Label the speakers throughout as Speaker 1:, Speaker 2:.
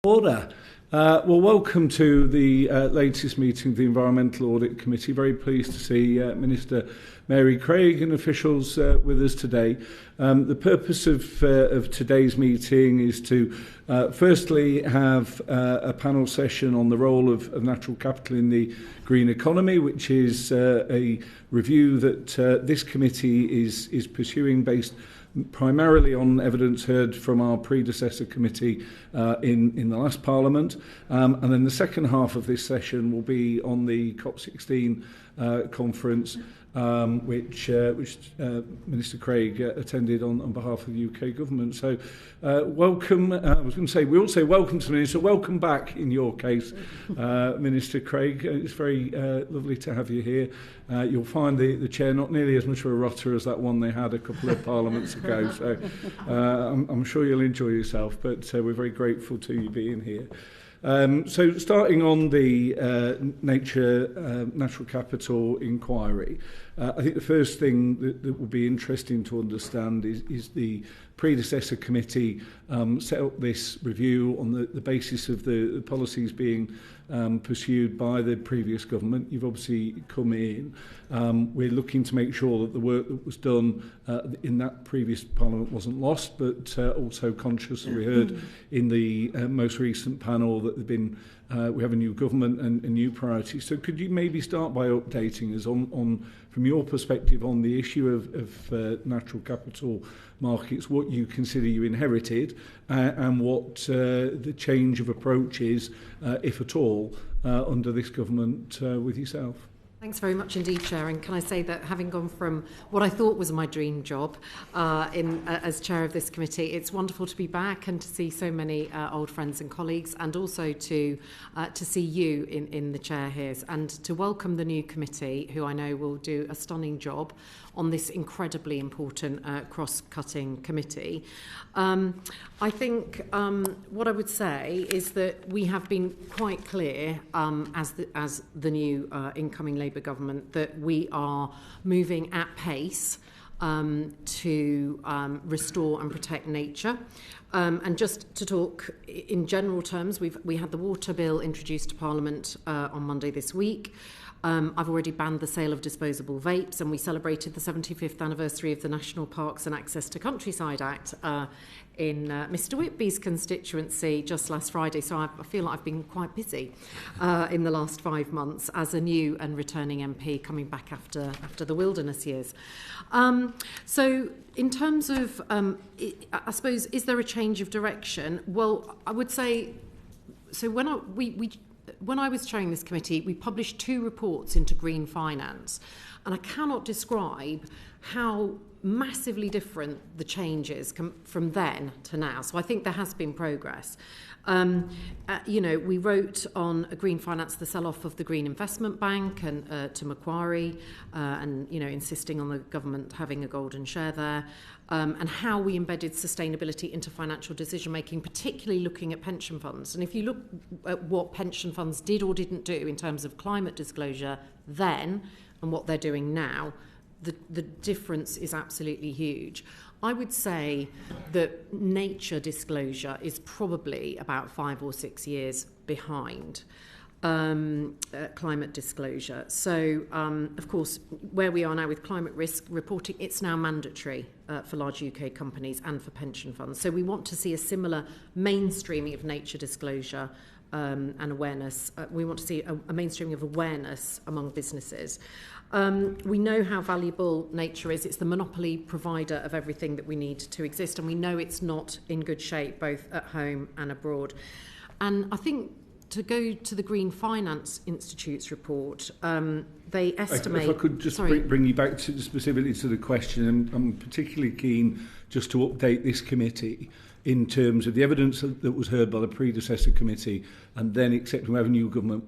Speaker 1: Order. Well, welcome to the latest meeting of the Environmental Audit Committee. Very pleased to see Minister Mary Creagh and officials with us today. The purpose of today's meeting is to firstly have a panel session on the role of natural capital in the green economy, which is a review that this committee is pursuing based primarily on evidence heard from our predecessor committee in the last Parliament. And then the second half of this session will be on the COP16 conference, which Minister Creagh attended on behalf of the UK government. So welcome. I was going to say, we all say welcome to the Minister. Welcome back in your case, Minister Creagh. It's very lovely to have you here. You'll find the chair not nearly as much of a rotter as that one they had a couple of parliaments ago. So I'm sure you'll enjoy yourself, but we're very grateful to you being here. So starting on the natural capital inquiry, I think the first thing that would be interesting to understand is the predecessor committee set up this review on the basis of the policies being pursued by the previous government. You've obviously come in. We're looking to make sure that the work that was done in that previous Parliament wasn't lost, but also conscious, as we heard in the most recent panel, that we have a new government and new priorities. So could you maybe start by updating us on from your perspective on the issue of natural capital markets, what you consider you inherited, and what the change of approach is, if at all, under this government with yourself?
Speaker 2: Thanks very much indeed, Chair. And can I say that having gone from what I thought was my dream job as Chair of this committee, it's wonderful to be back and to see so many old friends and colleagues, and also to see you in the Chair here, and to welcome the new committee, who I know will do a stunning job on this incredibly important cross-cutting committee. I think what I would say is that we have been quite clear as the new incoming Labour government that we are moving at pace to restore and protect nature. And just to talk in general terms, we had the water bill introduced to Parliament on Monday this week. I've already banned the sale of disposable vapes, and we celebrated the 75th anniversary of the National Parks and Access to Countryside Act in Mr Whitby's constituency just last Friday. So I feel like I've been quite busy in the last 5 months as a new and returning MP coming back after the wilderness years. So in terms of, I suppose, is there a change of direction? Well, I would say, so when I was chairing this committee, we published 2 reports into green finance, and I cannot describe how massively different the change is from then to now. So I think there has been progress. We wrote on green finance, the sell-off of the Green Investment Bank and to Macquarie, and insisting on the government having a golden share there, and how we embedded sustainability into financial decision-making, particularly looking at pension funds. And if you look at what pension funds did or didn't do in terms of climate disclosure then and what they're doing now, the difference is absolutely huge. I would say that nature disclosure is probably about 5 or 6 years behind climate disclosure. So, of course, where we are now with climate risk reporting, it's now mandatory for large UK companies and for pension funds. So we want to see a similar mainstreaming of nature disclosure and awareness. We want to see a mainstreaming of awareness among businesses. We know how valuable nature is. It's the monopoly provider of everything that we need to exist, and we know it's not in good shape both at home and abroad. And I think to go to the Green Finance Institute's report, they estimate...
Speaker 1: If I could just bring you back specifically to the question, I'm particularly keen just to update this committee in terms of the evidence that was heard by the predecessor committee, and then accepting we have a new government.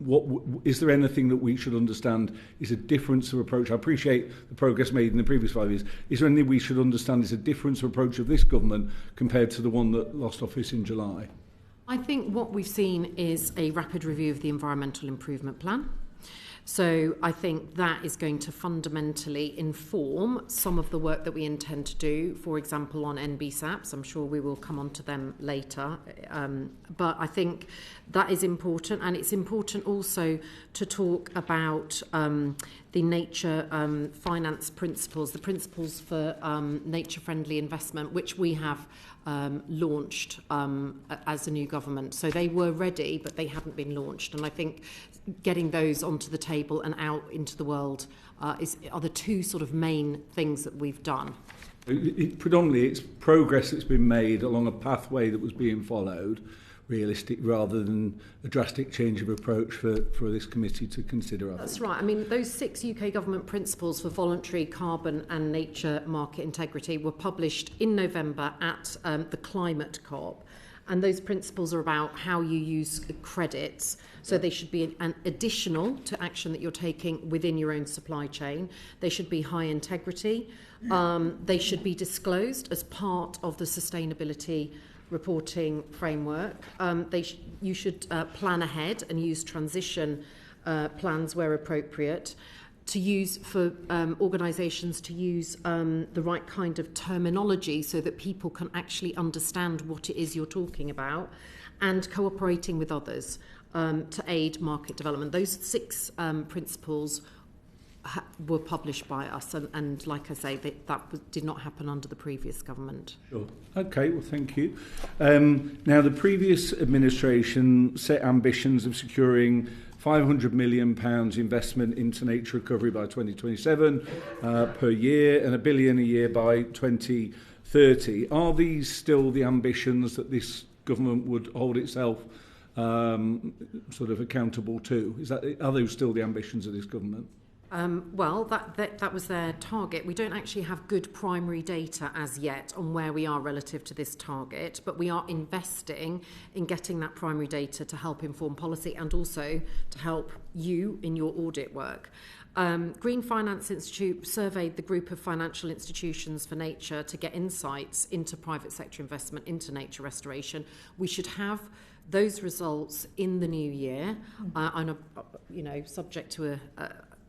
Speaker 1: Is there anything that we should understand is a difference of approach? I appreciate the progress made in the previous 5 years. Is there anything we should understand is a difference of approach of this government compared to the one that lost office in July?
Speaker 2: I think what we've seen is a rapid review of the Environmental Improvement Plan. So I think that is going to fundamentally inform some of the work that we intend to do, for example, on NBSAPs. I'm sure we will come on to them later. But I think that is important. And it's important also to talk about the nature finance principles, the principles for nature-friendly investment, which we have launched as a new government. So they were ready, but they hadn't been launched. And I think getting those onto the table and out into the world are the two sort of main things that we've done.
Speaker 1: Predominantly, it's progress that's been made along a pathway that was being followed, realistic, rather than a drastic change of approach for this committee to consider.
Speaker 2: That's right. I mean, those 6 UK government principles for voluntary carbon and nature market integrity were published in November at the Climate COP. And those principles are about how you use credits. So they should be an additional to action that you're taking within your own supply chain. They should be high integrity. They should be disclosed as part of the sustainability reporting framework. You should plan ahead and use transition plans where appropriate. To use for organisations to use the right kind of terminology so that people can actually understand what it is you're talking about, and cooperating with others to aid market development. Those 6 principles were published by us, and like I say, that did not happen under the previous government.
Speaker 1: Sure. Okay, well, thank you. Now, the previous administration set ambitions of securing £500 million investment into nature recovery by 2027 per year and £1 billion a year by 2030. Are these still the ambitions that this government would hold itself sort of accountable to? Are those still the ambitions of this government?
Speaker 2: Well, that was their target. We don't actually have good primary data as yet on where we are relative to this target, but we are investing in getting that primary data to help inform policy and also to help you in your audit work. Green Finance Institute surveyed the group of financial institutions for nature to get insights into private sector investment into nature restoration. We should have those results in the new year, subject to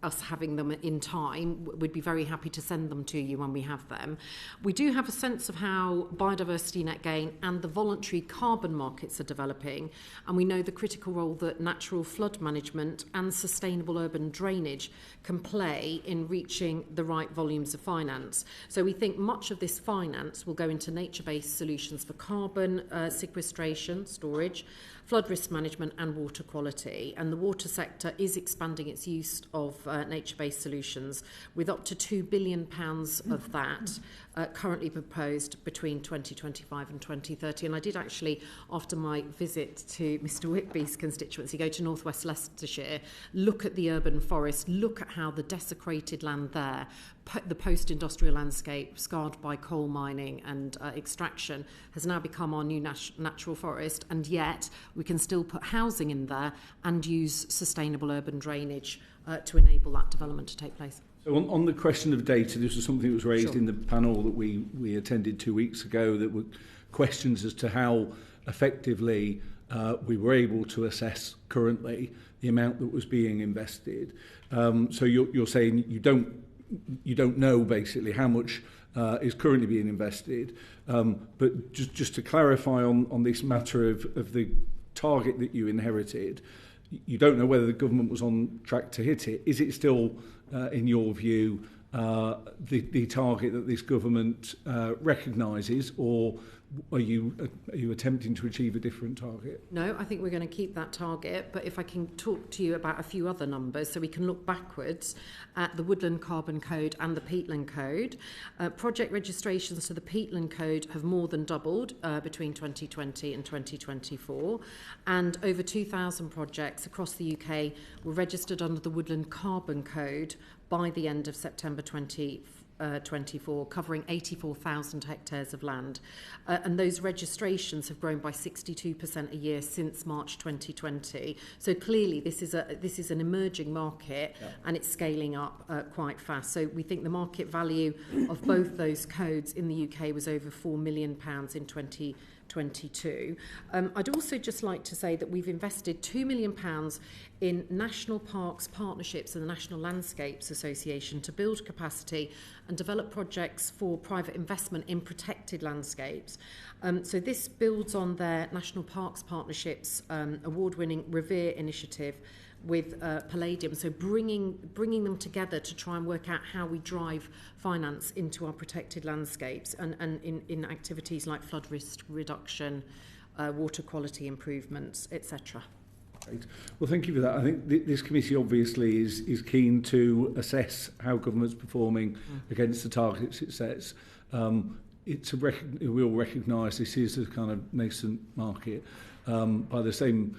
Speaker 2: us having them in time. We'd be very happy to send them to you when we have them. We do have a sense of how biodiversity net gain and the voluntary carbon markets are developing, and we know the critical role that natural flood management and sustainable urban drainage can play in reaching the right volumes of finance. So we think much of this finance will go into nature-based solutions for carbon sequestration, storage, flood risk management and water quality. And the water sector is expanding its use of nature-based solutions, with up to £2 billion of that currently proposed between 2025 and 2030. And I did actually, after my visit to Mr Whitby's constituency, go to North West Leicestershire, look at the urban forest, look at how the desecrated land there, the post-industrial landscape scarred by coal mining and extraction, has now become our new natural forest, and yet we can still put housing in there and use sustainable urban drainage to enable that development to take place.
Speaker 1: So on the question of data, this was something that was raised in the panel that we attended 2 weeks ago, that were questions as to how effectively we were able to assess currently the amount that was being invested. So you're saying you don't know basically how much is currently being invested. But just to clarify on this matter of the target that you inherited, you don't know whether the government was on track to hit it. Is it still, in your view, the target that this government recognises, or are you attempting to achieve a different target?
Speaker 2: No, I think we're going to keep that target, but if I can talk to you about a few other numbers so we can look backwards at the Woodland Carbon Code and the Peatland Code. Project registrations to the Peatland Code have more than doubled between 2020 and 2024, and over 2,000 projects across the UK were registered under the Woodland Carbon Code by the end of September 2024, covering 84,000 hectares of land. And those registrations have grown by 62% a year since March 2020. So clearly this is an emerging market, and it's scaling up quite fast. So we think the market value of both those codes in the UK was over £4 million in 2020. 22. I'd also just like to say that we've invested £2 million in National Parks Partnerships and the National Landscapes Association to build capacity and develop projects for private investment in protected landscapes. So this builds on their National Parks Partnerships award-winning Revere initiative with Palladium, so bringing them together to try and work out how we drive finance into our protected landscapes and in activities like flood risk reduction, water quality improvements, etc.
Speaker 1: Great. Well, thank you for that. I think this committee obviously is keen to assess how government's performing against the targets it sets. We all recognise this is a kind of nascent market. By the same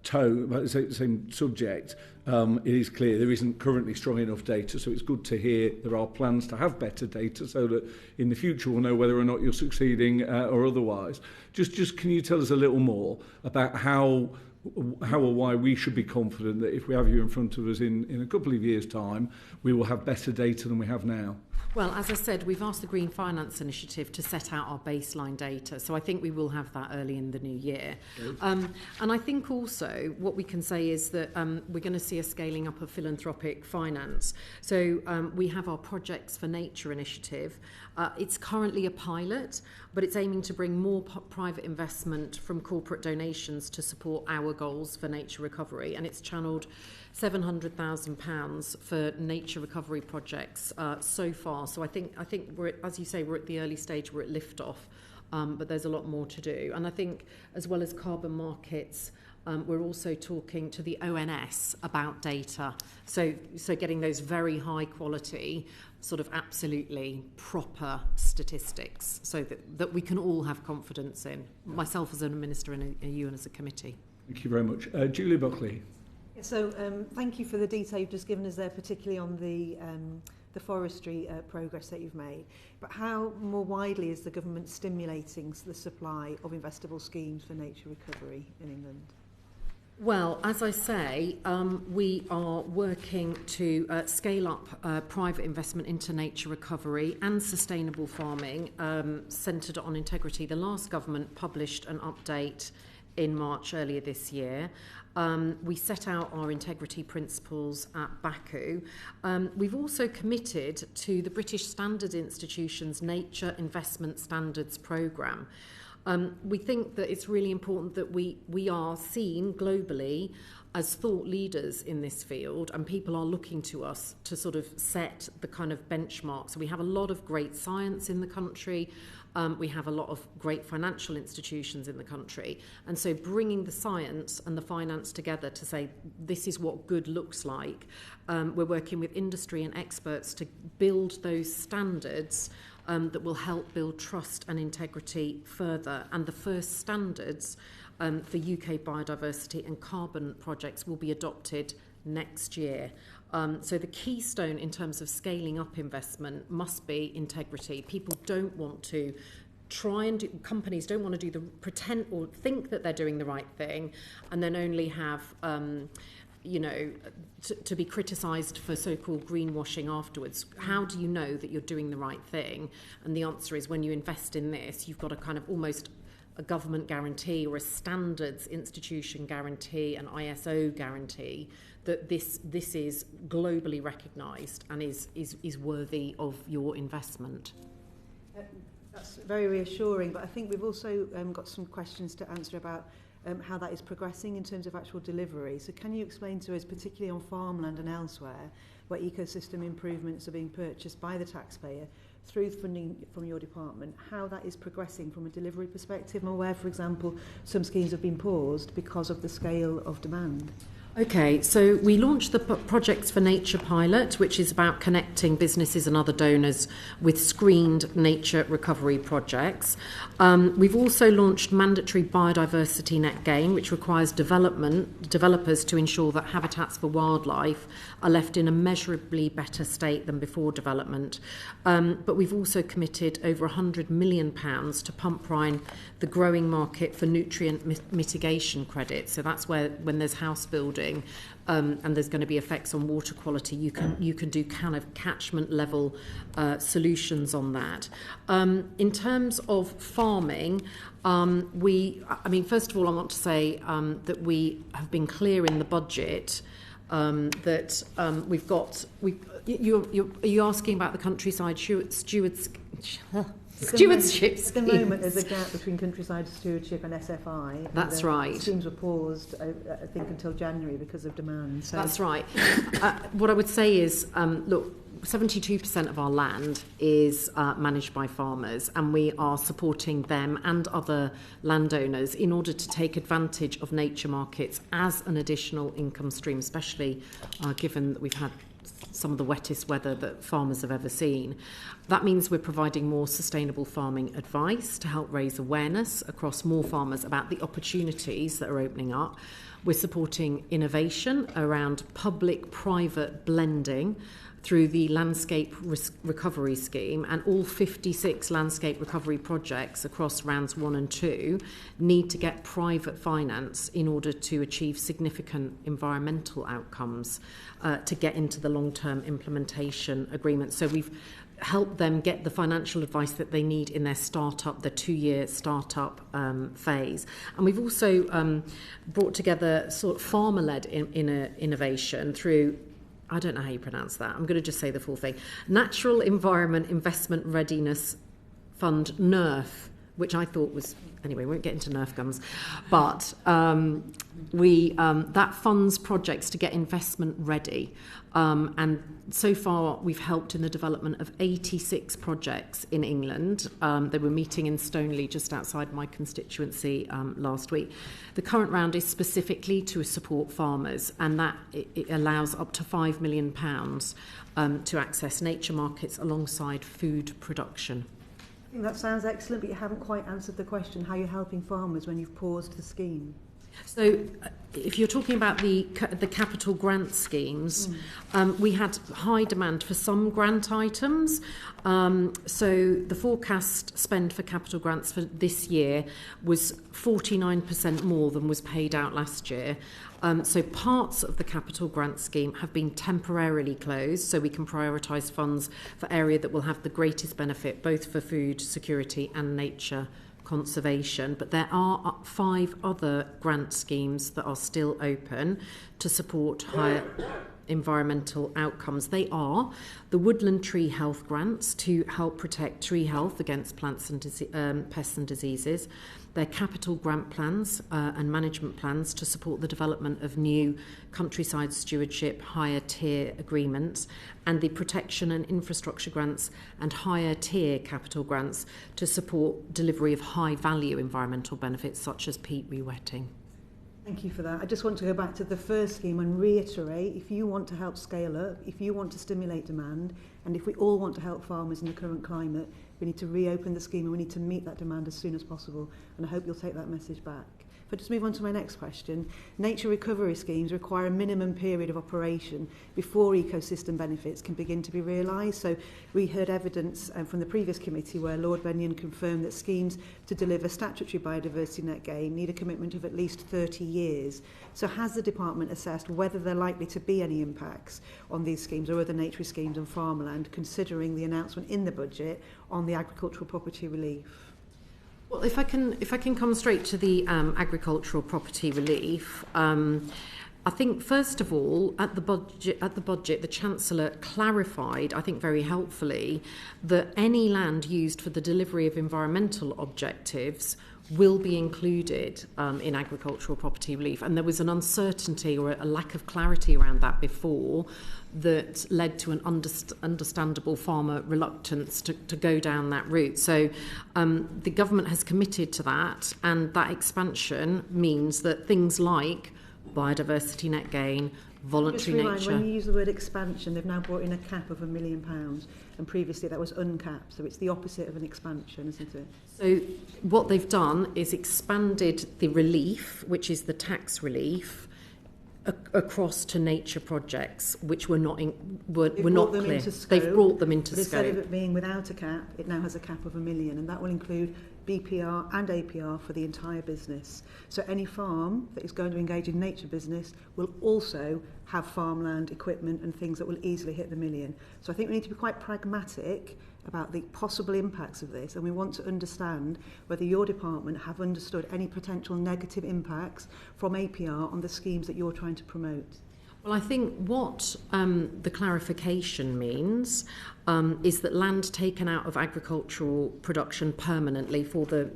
Speaker 1: tone, by the same subject, it is clear there isn't currently strong enough data, so it's good to hear there are plans to have better data so that in the future we'll know whether or not you're succeeding or otherwise. Just can you tell us a little more about how or why we should be confident that if we have you in front of us in a couple of years' time, we will have better data than we have now?
Speaker 2: Well, as I said, we've asked the Green Finance Initiative to set out our baseline data, so I think we will have that early in the new year. And I think also what we can say is that we're going to see a scaling up of philanthropic finance. So we have our Projects for Nature initiative. It's currently a pilot, but it's aiming to bring more private investment from corporate donations to support our goals for nature recovery, and it's channelled £700,000 for nature recovery projects so far. So I think we're, as you say, we're at the early stage, we're at liftoff, but there's a lot more to do. And I think as well as carbon markets, we're also talking to the ONS about data. So getting those very high quality, sort of absolutely proper statistics so that we can all have confidence in, myself as a minister and you as a committee.
Speaker 1: Thank you very much. Julia Buckley.
Speaker 3: So thank you for the detail you've just given us there, particularly on the forestry progress that you've made. But how more widely is the government stimulating the supply of investable schemes for nature recovery in England?
Speaker 2: Well, as I say, we are working to scale up private investment into nature recovery and sustainable farming centred on integrity. The last government published an update in March earlier this year. We set out our integrity principles at Baku. We've also committed to the British Standards Institution's Nature Investment Standards Programme. We think that it's really important that we are seen globally as thought leaders in this field, and people are looking to us to sort of set the kind of benchmark. So we have a lot of great science in the country. We have a lot of great financial institutions in the country. And so bringing the science and the finance together to say this is what good looks like, we're working with industry and experts to build those standards that will help build trust and integrity further. And the first standards for UK biodiversity and carbon projects will be adopted next year. So the keystone in terms of scaling up investment must be integrity. People don't want to companies don't want to do the pretend or think that they're doing the right thing and then only have to be criticised for so-called greenwashing afterwards. How do you know that you're doing the right thing? And the answer is when you invest in this, you've got a kind of almost a government guarantee or a standards institution guarantee, an ISO guarantee, that this is globally recognised and is worthy of your investment.
Speaker 3: That's very reassuring, but I think we've also got some questions to answer about how that is progressing in terms of actual delivery. So can you explain to us, particularly on farmland and elsewhere, where ecosystem improvements are being purchased by the taxpayer through funding from your department, how that is progressing from a delivery perspective, and where, for example, some schemes have been paused because of the scale of demand?
Speaker 2: Okay, so we launched the Projects for Nature pilot, which is about connecting businesses and other donors with screened nature recovery projects. We've also launched mandatory biodiversity net gain, which requires developers to ensure that habitats for wildlife are left in a measurably better state than before development. But we've also committed over £100 million to pump prime the growing market for nutrient mitigation credits. So that's where, when there's house building, flooding, and there's going to be effects on water quality, you can do kind of catchment level solutions on that. In terms of farming, first of all, I want to say that we have been clear in the budget that we've got. Are you asking about the countryside stewardships?
Speaker 3: At the moment, there's a gap between countryside stewardship and SFI.
Speaker 2: That's right.
Speaker 3: Schemes were paused, I think, until January because of demand. So.
Speaker 2: That's right. What I would say is, look, 72% of our land is managed by farmers, and we are supporting them and other landowners in order to take advantage of nature markets as an additional income stream, especially given that we've had some of the wettest weather that farmers have ever seen. That means we're providing more sustainable farming advice to help raise awareness across more farmers about the opportunities that are opening up. We're supporting innovation around public-private blending through the Landscape Recovery Scheme, and all 56 landscape recovery projects across rounds 1 and 2 need to get private finance in order to achieve significant environmental outcomes to get into the long-term implementation agreement. So we've helped them get the financial advice that they need in their startup, the 2-year startup phase. And we've also brought together sort of farmer-led innovation through, I don't know how you pronounce that. I'm going to just say the full thing. Natural Environment Investment Readiness Fund, NERF, which I thought was, anyway, we won't get into Nerf guns, but that funds projects to get investment ready. And so far, we've helped in the development of 86 projects in England. They were meeting in Stoneleigh, just outside my constituency, last week. The current round is specifically to support farmers, and that it allows up to £5 million to access nature markets alongside food production.
Speaker 3: I think that sounds excellent, but you haven't quite answered the question, how you're helping farmers when you've paused the scheme.
Speaker 2: So if you're talking about the capital grant schemes, we had high demand for some grant items. So the forecast spend for capital grants for this year was 49% more than was paid out last year. So parts of the capital grant scheme have been temporarily closed, so we can prioritise funds for area that will have the greatest benefit, both for food security and nature conservation. But there are 5 other grant schemes that are still open to support higher environmental outcomes. They are the Woodland Tree Health Grants to help protect tree health against plants and pests and diseases. Their capital grant plans and management plans to support the development of new countryside stewardship higher tier agreements, and the protection and infrastructure grants and higher tier capital grants to support delivery of high value environmental benefits such as peat rewetting.
Speaker 3: Thank you for that. I just want to go back to the first scheme and reiterate, if you want to help scale up, if you want to stimulate demand, and if we all want to help farmers in the current climate, we need to reopen the scheme and we need to meet that demand as soon as possible. And I hope you'll take that message back. If I just move on to my next question, nature recovery schemes require a minimum period of operation before ecosystem benefits can begin to be realised. So we heard evidence from the previous committee where Lord Benyon confirmed that schemes to deliver statutory biodiversity net gain need a commitment of at least 30 years. So has the department assessed whether there are likely to be any impacts on these schemes or other nature schemes on farmland, considering the announcement in the budget on the agricultural property relief?
Speaker 2: Well, if I can come straight to the agricultural property relief, I think first of all at the budget, the Chancellor clarified, I think very helpfully, that any land used for the delivery of environmental objectives will be included in agricultural property relief, and there was an uncertainty or a lack of clarity around that before that led to an understandable farmer reluctance to go down that route. So the government has committed to that, and that expansion means that things like biodiversity net gain, voluntary nature...
Speaker 3: When you use the word expansion, they've now brought in a cap of £1 million, and previously that was uncapped, so it's the opposite of an expansion, isn't it?
Speaker 2: So what they've done is expanded the relief, which is the tax relief, across to nature projects, which were not clear. They've brought them into scope.
Speaker 3: Instead of it being without a cap, it now has a cap of £1 million, and that will include BPR and APR for the entire business. So any farm that is going to engage in nature business will also have farmland, equipment and things that will easily hit the million. So I think we need to be quite pragmatic about the possible impacts of this, and we want to understand whether your department have understood any potential negative impacts from APR on the schemes that you're trying to promote.
Speaker 2: Well, I think what the clarification means is that land taken out of agricultural production permanently for the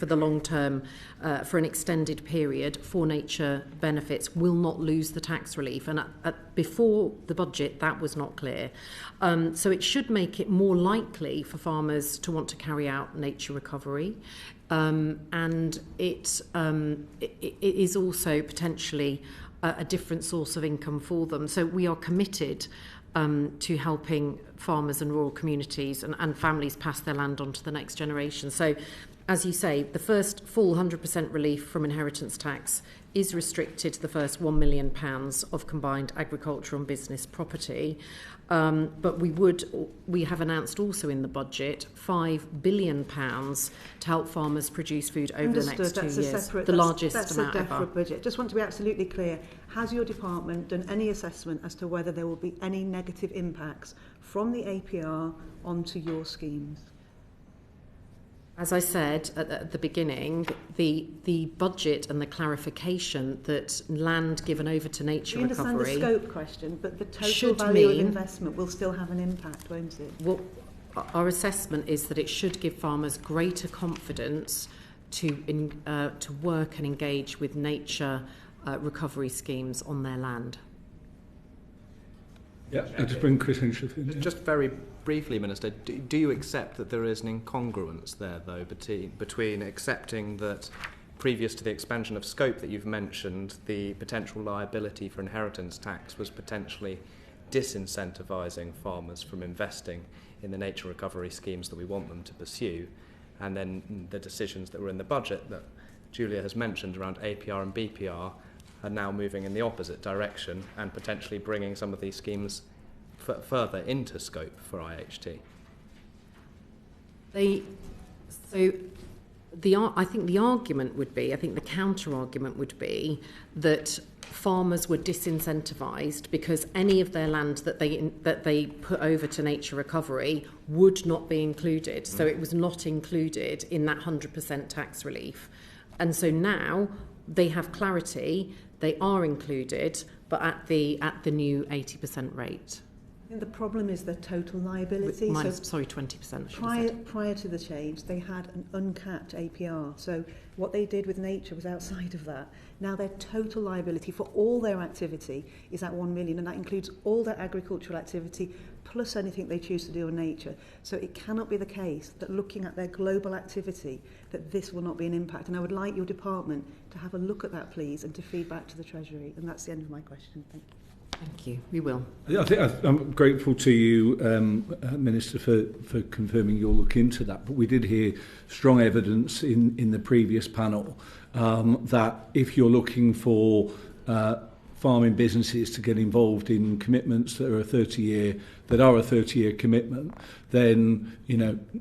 Speaker 2: long term, for an extended period for nature benefits will not lose the tax relief. And before the budget, that was not clear. So it should make it more likely for farmers to want to carry out nature recovery. And it is also potentially a different source of income for them. So we are committed to helping farmers and rural communities and families pass their land on to the next generation. So, as you say, the first full 100% relief from inheritance tax is restricted to the first £1 million of combined agricultural and business property. But we have announced also in the budget £5 billion to help farmers produce food over the next 2 years. The largest amount ever. That's a separate budget. Just want to be absolutely clear. Has your department done any assessment as to whether there will be any negative impacts from the APR onto your schemes? As I said at the beginning, the budget and the clarification that land given over to nature recovery...
Speaker 3: You understand the scope question, but the total value of investment will still have an impact, won't it?
Speaker 2: Well, our assessment is that it should give farmers greater confidence to work and engage with nature recovery schemes on their land.
Speaker 1: Yeah, I'll just bring Chris Hinchcliffe in.
Speaker 4: Just very briefly, Minister, do you accept that there is an incongruence there, though, between accepting that previous to the expansion of scope that you've mentioned, the potential liability for inheritance tax was potentially disincentivising farmers from investing in the nature recovery schemes that we want them to pursue, and then the decisions that were in the budget that Julia has mentioned around APR and BPR are now moving in the opposite direction and potentially bringing some of these schemes further into scope for IHT?
Speaker 2: I think the argument would be, I think the counter-argument would be that farmers were disincentivised because any of their land that they put over to nature recovery would not be included. So it was not included in that 100% tax relief. And so now they have clarity, they are included, but at the new 80% rate.
Speaker 3: The problem is the total liability.
Speaker 2: 20%.
Speaker 3: Prior to the change, they had an uncapped APR. So what they did with nature was outside of that. Now their total liability for all their activity is at 1 million, and that includes all their agricultural activity plus anything they choose to do on nature. So it cannot be the case that looking at their global activity, that this will not be an impact. And I would like your department to have a look at that, please, and to feed back to the Treasury. And that's the end of my question. Thank you.
Speaker 2: Thank you. We will.
Speaker 1: I'm grateful to you, Minister, for confirming you'll look into that. But we did hear strong evidence in the previous panel that if you're looking for farming businesses to get involved in commitments that are a 30-year commitment, then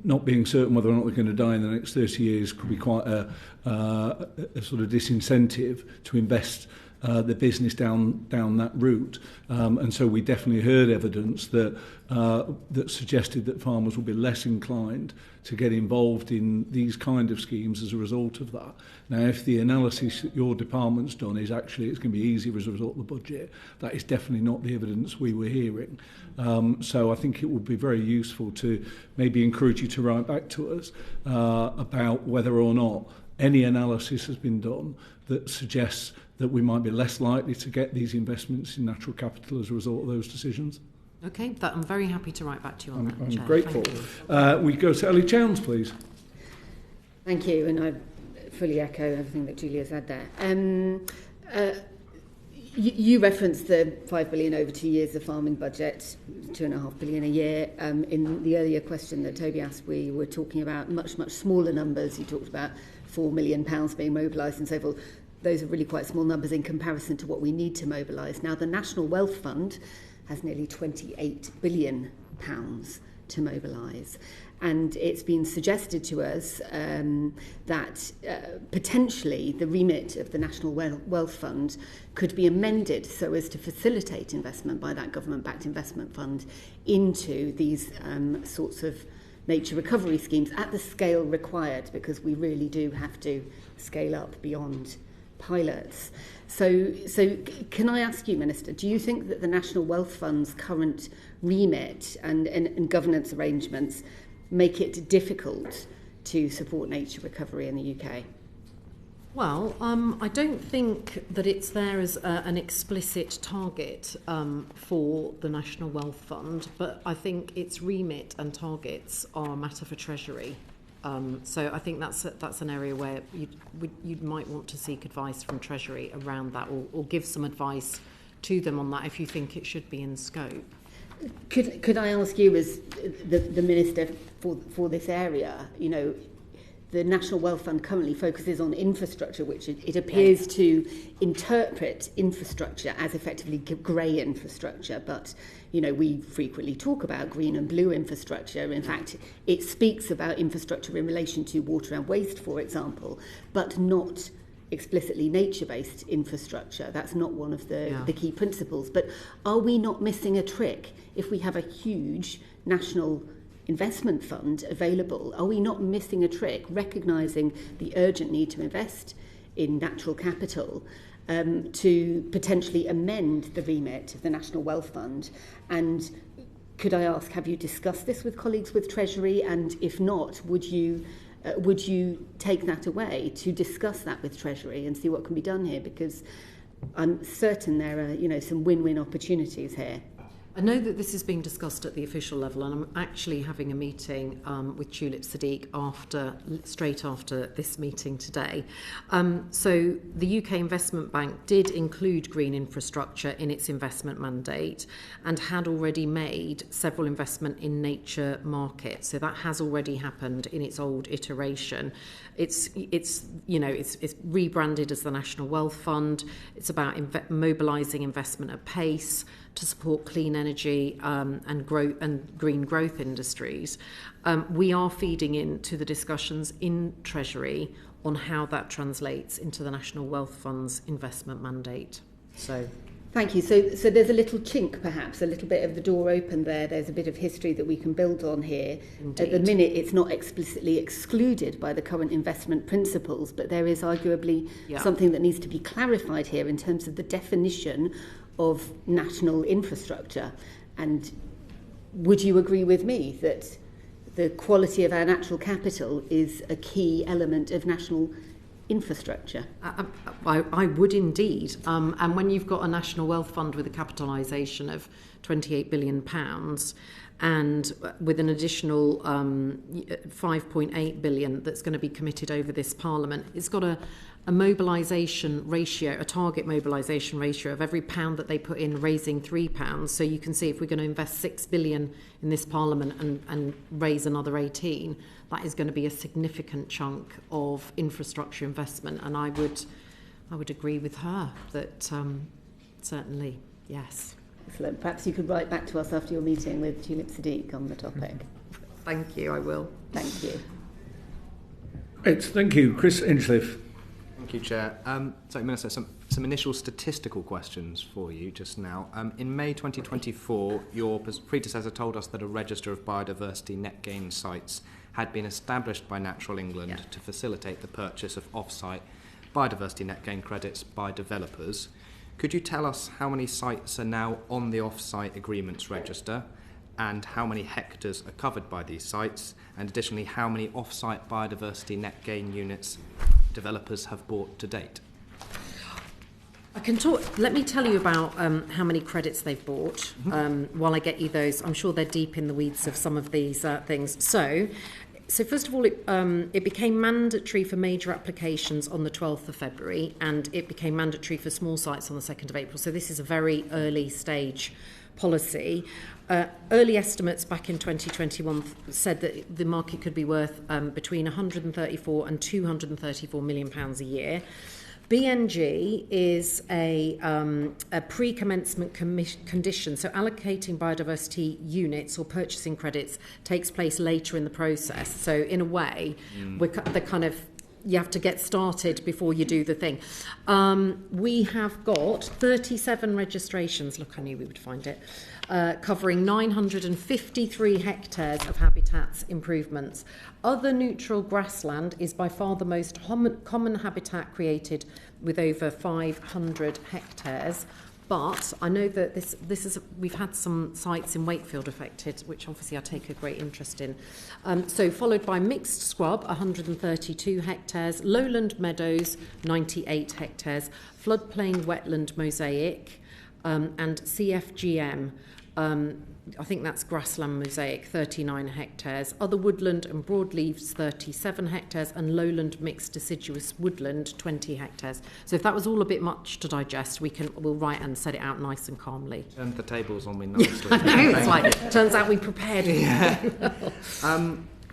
Speaker 1: not being certain whether or not they're going to die in the next 30 years could be quite a sort of disincentive to invest the business down that route, and so we definitely heard evidence that suggested that farmers will be less inclined to get involved in these kind of schemes as a result of that. Now, if the analysis that your department's done is actually it's going to be easier as a result of the budget, that is definitely not the evidence we were hearing. So I think it would be very useful to maybe encourage you to write back to us about whether or not any analysis has been done that suggests that we might be less likely to get these investments in natural capital as a result of those decisions.
Speaker 2: Okay, I'm very happy to write back to you on that, Chair.
Speaker 1: I'm grateful. We go to Ellie Chowns, please.
Speaker 5: Thank you, and I fully echo everything that Julia said there. You referenced the $5 billion over 2 years of farming budget, $2.5 billion a year. In the earlier question that Toby asked, we were talking about much, much smaller numbers. You talked about £4 million being mobilised and so forth. Those are really quite small numbers in comparison to what we need to mobilise. Now, the National Wealth Fund has nearly £28 billion to mobilise. And it's been suggested to us that potentially the remit of the National Wealth Fund could be amended so as to facilitate investment by that government-backed investment fund into these sorts of nature recovery schemes at the scale required, because we really do have to scale up beyond pilots. So can I ask you, Minister, do you think that the National Wealth Fund's current remit and governance arrangements make it difficult to support nature recovery in the UK?
Speaker 2: Well, I don't think that it's there as an explicit target for the National Wealth Fund, but I think its remit and targets are a matter for Treasury. So I think that's an area where you might want to seek advice from Treasury around that, or give some advice to them on that if you think it should be in scope.
Speaker 5: Could I ask you, as the Minister for this area, you know, the National Wealth Fund currently focuses on infrastructure, which it appears to interpret infrastructure as effectively grey infrastructure, but you know, we frequently talk about green and blue infrastructure. In fact, it speaks about infrastructure in relation to water and waste, for example, but not explicitly nature-based infrastructure. That's not one of the key principles. But are we not missing a trick if we have a huge national investment fund available? Are we not missing a trick, recognising the urgent need to invest in natural capital, to potentially amend the remit of the National Wealth Fund? And could I ask, have you discussed this with colleagues with Treasury? And if not, would you take that away to discuss that with Treasury and see what can be done here? Because I'm certain there are, you know, some win-win opportunities here.
Speaker 2: I know that this is being discussed at the official level, and I'm actually having a meeting with Tulip Sadiq straight after this meeting today. So the UK Investment Bank did include green infrastructure in its investment mandate and had already made several investment in nature markets. So that has already happened in its old iteration. It's rebranded as the National Wealth Fund. It's about mobilising investment at pace to support clean energy and green growth industries. We are feeding into the discussions in Treasury on how that translates into the National Wealth Fund's investment mandate. So,
Speaker 5: thank you. So there's a little chink, perhaps, a little bit of the door open there. There's a bit of history that we can build on here.
Speaker 2: Indeed.
Speaker 5: At the minute, it's not explicitly excluded by the current investment principles, but there is arguably something that needs to be clarified here in terms of the definition of national infrastructure. And would you agree with me that the quality of our natural capital is a key element of national infrastructure?
Speaker 2: I would indeed. And when you've got a National Wealth Fund with a capitalisation of £28 billion and with an additional 5.8 billion that's going to be committed over this Parliament, it's got a mobilisation ratio, a target mobilisation ratio of every pound that they put in raising £3. So you can see if we're going to invest 6 billion in this Parliament and raise another 18, that is going to be a significant chunk of infrastructure investment. And I would agree with her that certainly, yes.
Speaker 5: Excellent. Perhaps you could write back to us after your meeting with Tulip Sadiq on the topic.
Speaker 2: Thank you, I will.
Speaker 5: Thank you.
Speaker 1: Right, thank you. Chris Inchliff.
Speaker 4: Thank you, Chair. So, Minister, some initial statistical questions for you just now. In May 2024, your predecessor told us that a register of biodiversity net gain sites had been established by Natural England to facilitate the purchase of off-site biodiversity net gain credits by developers. Could you tell us how many sites are now on the off-site agreements register, and how many hectares are covered by these sites, and additionally how many off-site biodiversity net gain units developers have bought to date?
Speaker 2: I can talk. Let me tell you about how many credits they've bought while I get you those. I'm sure they're deep in the weeds of some of these things. So first of all, it became mandatory for major applications on the 12th of February, and it became mandatory for small sites on the 2nd of April. So this is a very early stage policy. Early estimates back in 2021 said that the market could be worth between 134 and 234 million pounds a year. BNG is a pre-commencement condition, so allocating biodiversity units or purchasing credits takes place later in the process. So in a way, the kind of you have to get started before you do the thing. We have got 37 registrations. Look, I knew we would find it. Covering 953 hectares of habitats improvements. Other neutral grassland is by far the most common habitat created with over 500 hectares. But I know that this is we've had some sites in Wakefield affected, which obviously I take a great interest in. So followed by mixed scrub, 132 hectares, lowland meadows, 98 hectares, floodplain wetland mosaic, and CFGM. I think that's grassland mosaic, 39 hectares. Other woodland and broadleaves, 37 hectares, and lowland mixed deciduous woodland, 20 hectares. So if that was all a bit much to digest, we'll write and set it out nice and calmly.
Speaker 4: Turned the tables on me nicely.
Speaker 2: I know, it's like, turns out we prepared.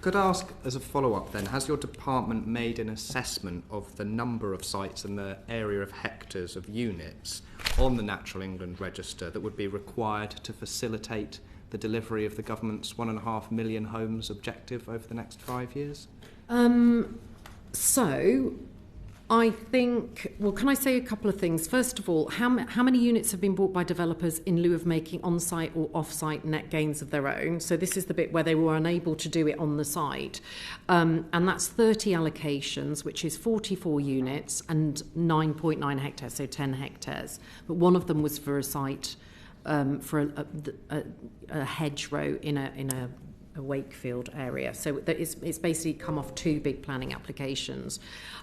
Speaker 4: Could I ask, as a follow-up then, has your department made an assessment of the number of sites and the area of hectares of units on the Natural England Register that would be required to facilitate the delivery of the government's 1.5 million homes objective over the next 5 years?
Speaker 2: So, I think, well, can I say a couple of things? First of all, how many units have been bought by developers in lieu of making on-site or off-site net gains of their own? So this is the bit where they were unable to do it on the site. And that's 30 allocations, which is 44 units and 9.9 hectares, so 10 hectares. But one of them was for a site, for a hedgerow in a Wakefield area. So it's basically come off 2 big planning applications.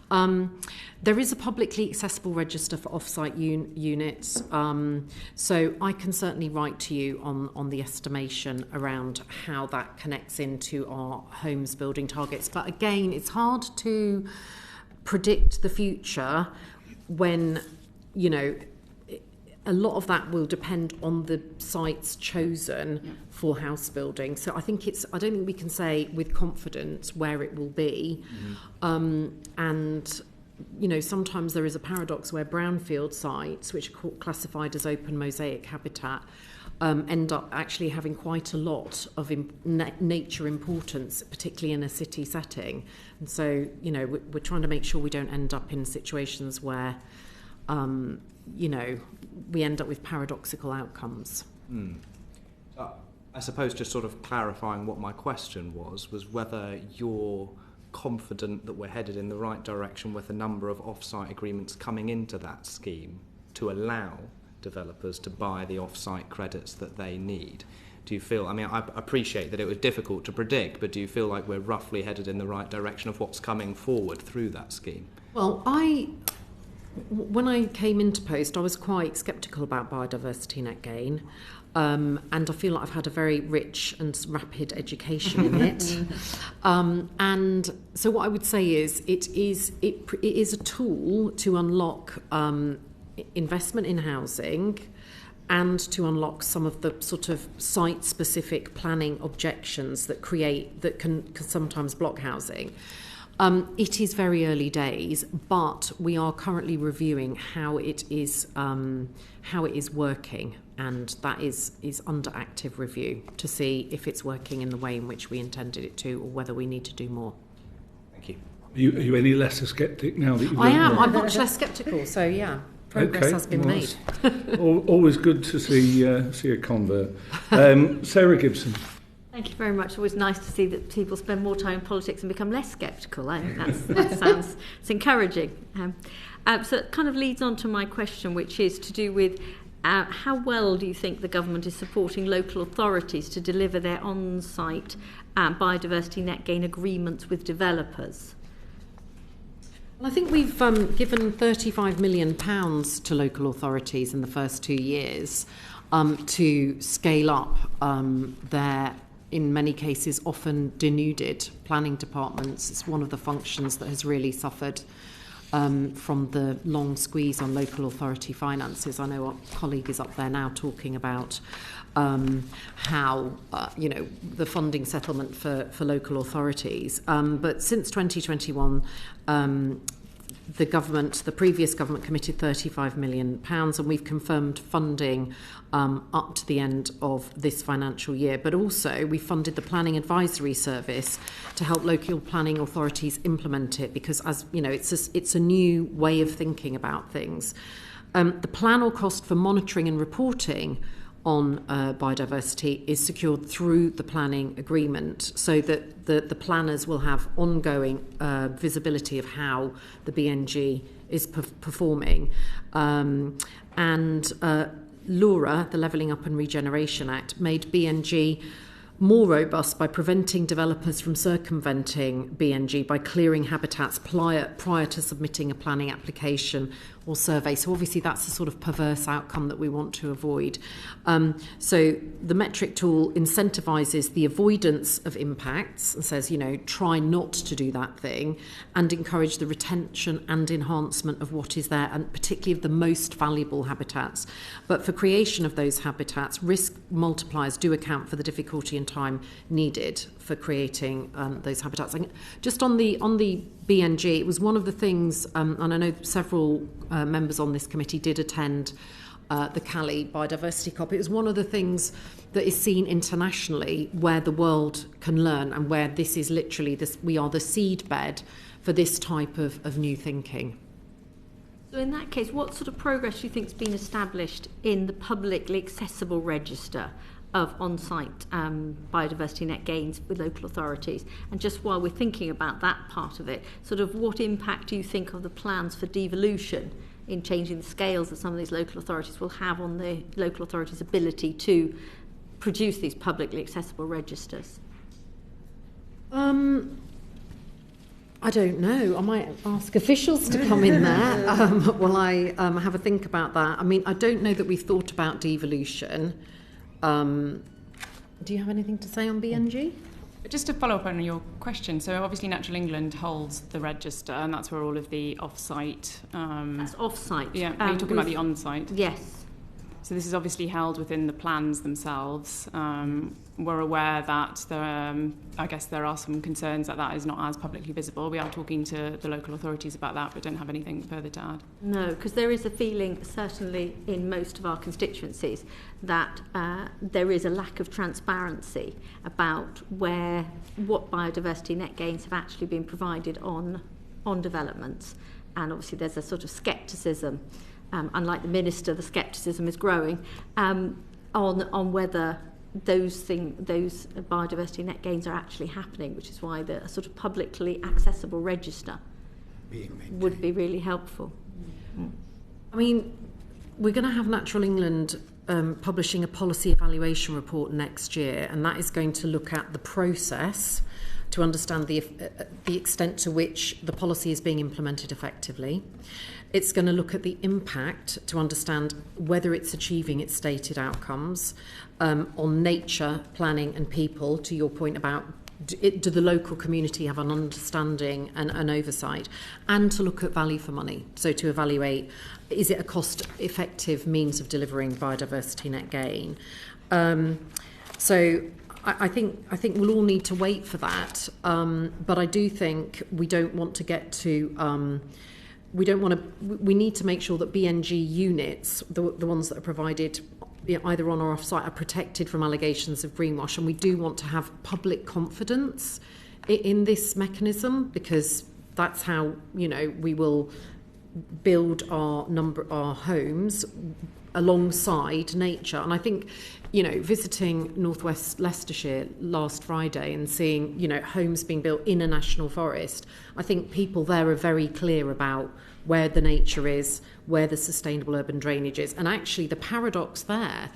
Speaker 2: There is a publicly accessible register for off-site units, so I can certainly write to you on the estimation around how that connects into our homes building targets. But again, it's hard to predict the future when, you know, a lot of that will depend on the sites chosen for house building. So I don't think we can say with confidence where it will be. And, you know, sometimes there is a paradox where brownfield sites, which are classified as open mosaic habitat, end up actually having quite a lot of nature importance, particularly in a city setting. And so, you know, we're trying to make sure we don't end up in situations where, you know, we end up with paradoxical outcomes.
Speaker 4: I suppose just sort of clarifying what my question was whether you're confident that we're headed in the right direction with a number of off-site agreements coming into that scheme to allow developers to buy the off-site credits that they need. Do you feel, I mean, I appreciate that it was difficult to predict, but do you feel like we're roughly headed in the right direction of what's coming forward through that scheme?
Speaker 2: Well, when I came into post, I was quite sceptical about biodiversity net gain, and I feel like I've had a very rich and rapid education in it. And so what I would say is it is a tool to unlock investment in housing and to unlock some of the sort of site-specific planning objections that can sometimes block housing. It is very early days, but we are currently reviewing how it is working, and that is under active review to see if it's working in the way in which we intended it to, or whether we need to do more.
Speaker 4: Thank you.
Speaker 1: Are you any less a sceptic now that you've
Speaker 2: I am.
Speaker 1: more?
Speaker 2: I'm much less sceptical. So yeah, progress has been made.
Speaker 1: Always good to see a convert. Sarah Gibson.
Speaker 6: Thank you very much. It's always nice to see that people spend more time in politics and become less sceptical. I think it's encouraging. So it kind of leads on to my question, which is to do with how well do you think the government is supporting local authorities to deliver their on-site biodiversity net gain agreements with developers?
Speaker 2: Well, I think we've given £35 million to local authorities in the first 2 years to scale up their, in many cases, often denuded planning departments. It's one of the functions that has really suffered from the long squeeze on local authority finances. I know our colleague is up there now talking about how, the funding settlement for local authorities. But since 2021, the previous government committed £35 million, and we've confirmed funding up to the end of this financial year. But also we funded the Planning Advisory Service to help local planning authorities implement it, because, as you know, it's a new way of thinking about things. The plan or cost for monitoring and reporting on biodiversity is secured through the planning agreement, so that the planners will have ongoing visibility of how the BNG is performing. And LURA, the Levelling Up and Regeneration Act, made BNG more robust by preventing developers from circumventing BNG by clearing habitats prior to submitting a planning application or survey. So obviously that's a sort of perverse outcome that we want to avoid. So the metric tool incentivises the avoidance of impacts and says, try not to do that thing, and encourage the retention and enhancement of what is there, and particularly of the most valuable habitats. But for creation of those habitats, risk multipliers do account for the difficulty and time needed for creating those habitats. And just on the BNG, it was one of the things, and I know several members on this committee did attend the Cali Biodiversity COP. It was one of the things that is seen internationally where the world can learn, and where this is literally we are the seedbed for this type of new thinking.
Speaker 6: So in that case, what sort of progress do you think has been established in the publicly accessible register of on-site biodiversity net gains with local authorities? And just while we're thinking about that part of it, sort of what impact do you think of the plans for devolution in changing the scales that some of these local authorities will have on the local authorities' ability to produce these publicly accessible registers?
Speaker 2: I don't know. I might ask officials to come in there while I have a think about that. I mean, I don't know that we've thought about devolution. Do you have anything to say on BNG?
Speaker 7: Just to follow up on your question, so obviously Natural England holds the register, and that's where all of the off-site...
Speaker 6: That's off-site.
Speaker 7: Yeah, are you talking about the on-site?
Speaker 6: Yes.
Speaker 7: So this is obviously held within the plans themselves. We're aware that I guess there are some concerns that is not as publicly visible. We are talking to the local authorities about that, but don't have anything further to add.
Speaker 6: No, because there is a feeling, certainly in most of our constituencies, that there is a lack of transparency about what biodiversity net gains have actually been provided on developments. And obviously there's a sort of scepticism. Unlike the Minister, the scepticism is growing on whether those biodiversity net gains are actually happening, which is why the sort of publicly accessible register would be really helpful.
Speaker 2: I mean, we're going to have Natural England publishing a policy evaluation report next year, and that is going to look at the process to understand the extent to which the policy is being implemented effectively. It's going to look at the impact to understand whether it's achieving its stated outcomes on nature, planning and people, to your point about do the local community have an understanding and an oversight, and to look at value for money. So to evaluate, is it a cost-effective means of delivering biodiversity net gain? So I think we'll all need to wait for that, but I do think we don't want to get to... we need to make sure that BNG units, the ones that are provided either on or off-site, are protected from allegations of greenwash, and we do want to have public confidence in this mechanism, because that's how we will build our homes alongside nature. And I think visiting northwest Leicestershire last Friday and seeing homes being built in a national forest, I think people there are very clear about where the nature is, where the sustainable urban drainage is. And actually the paradox there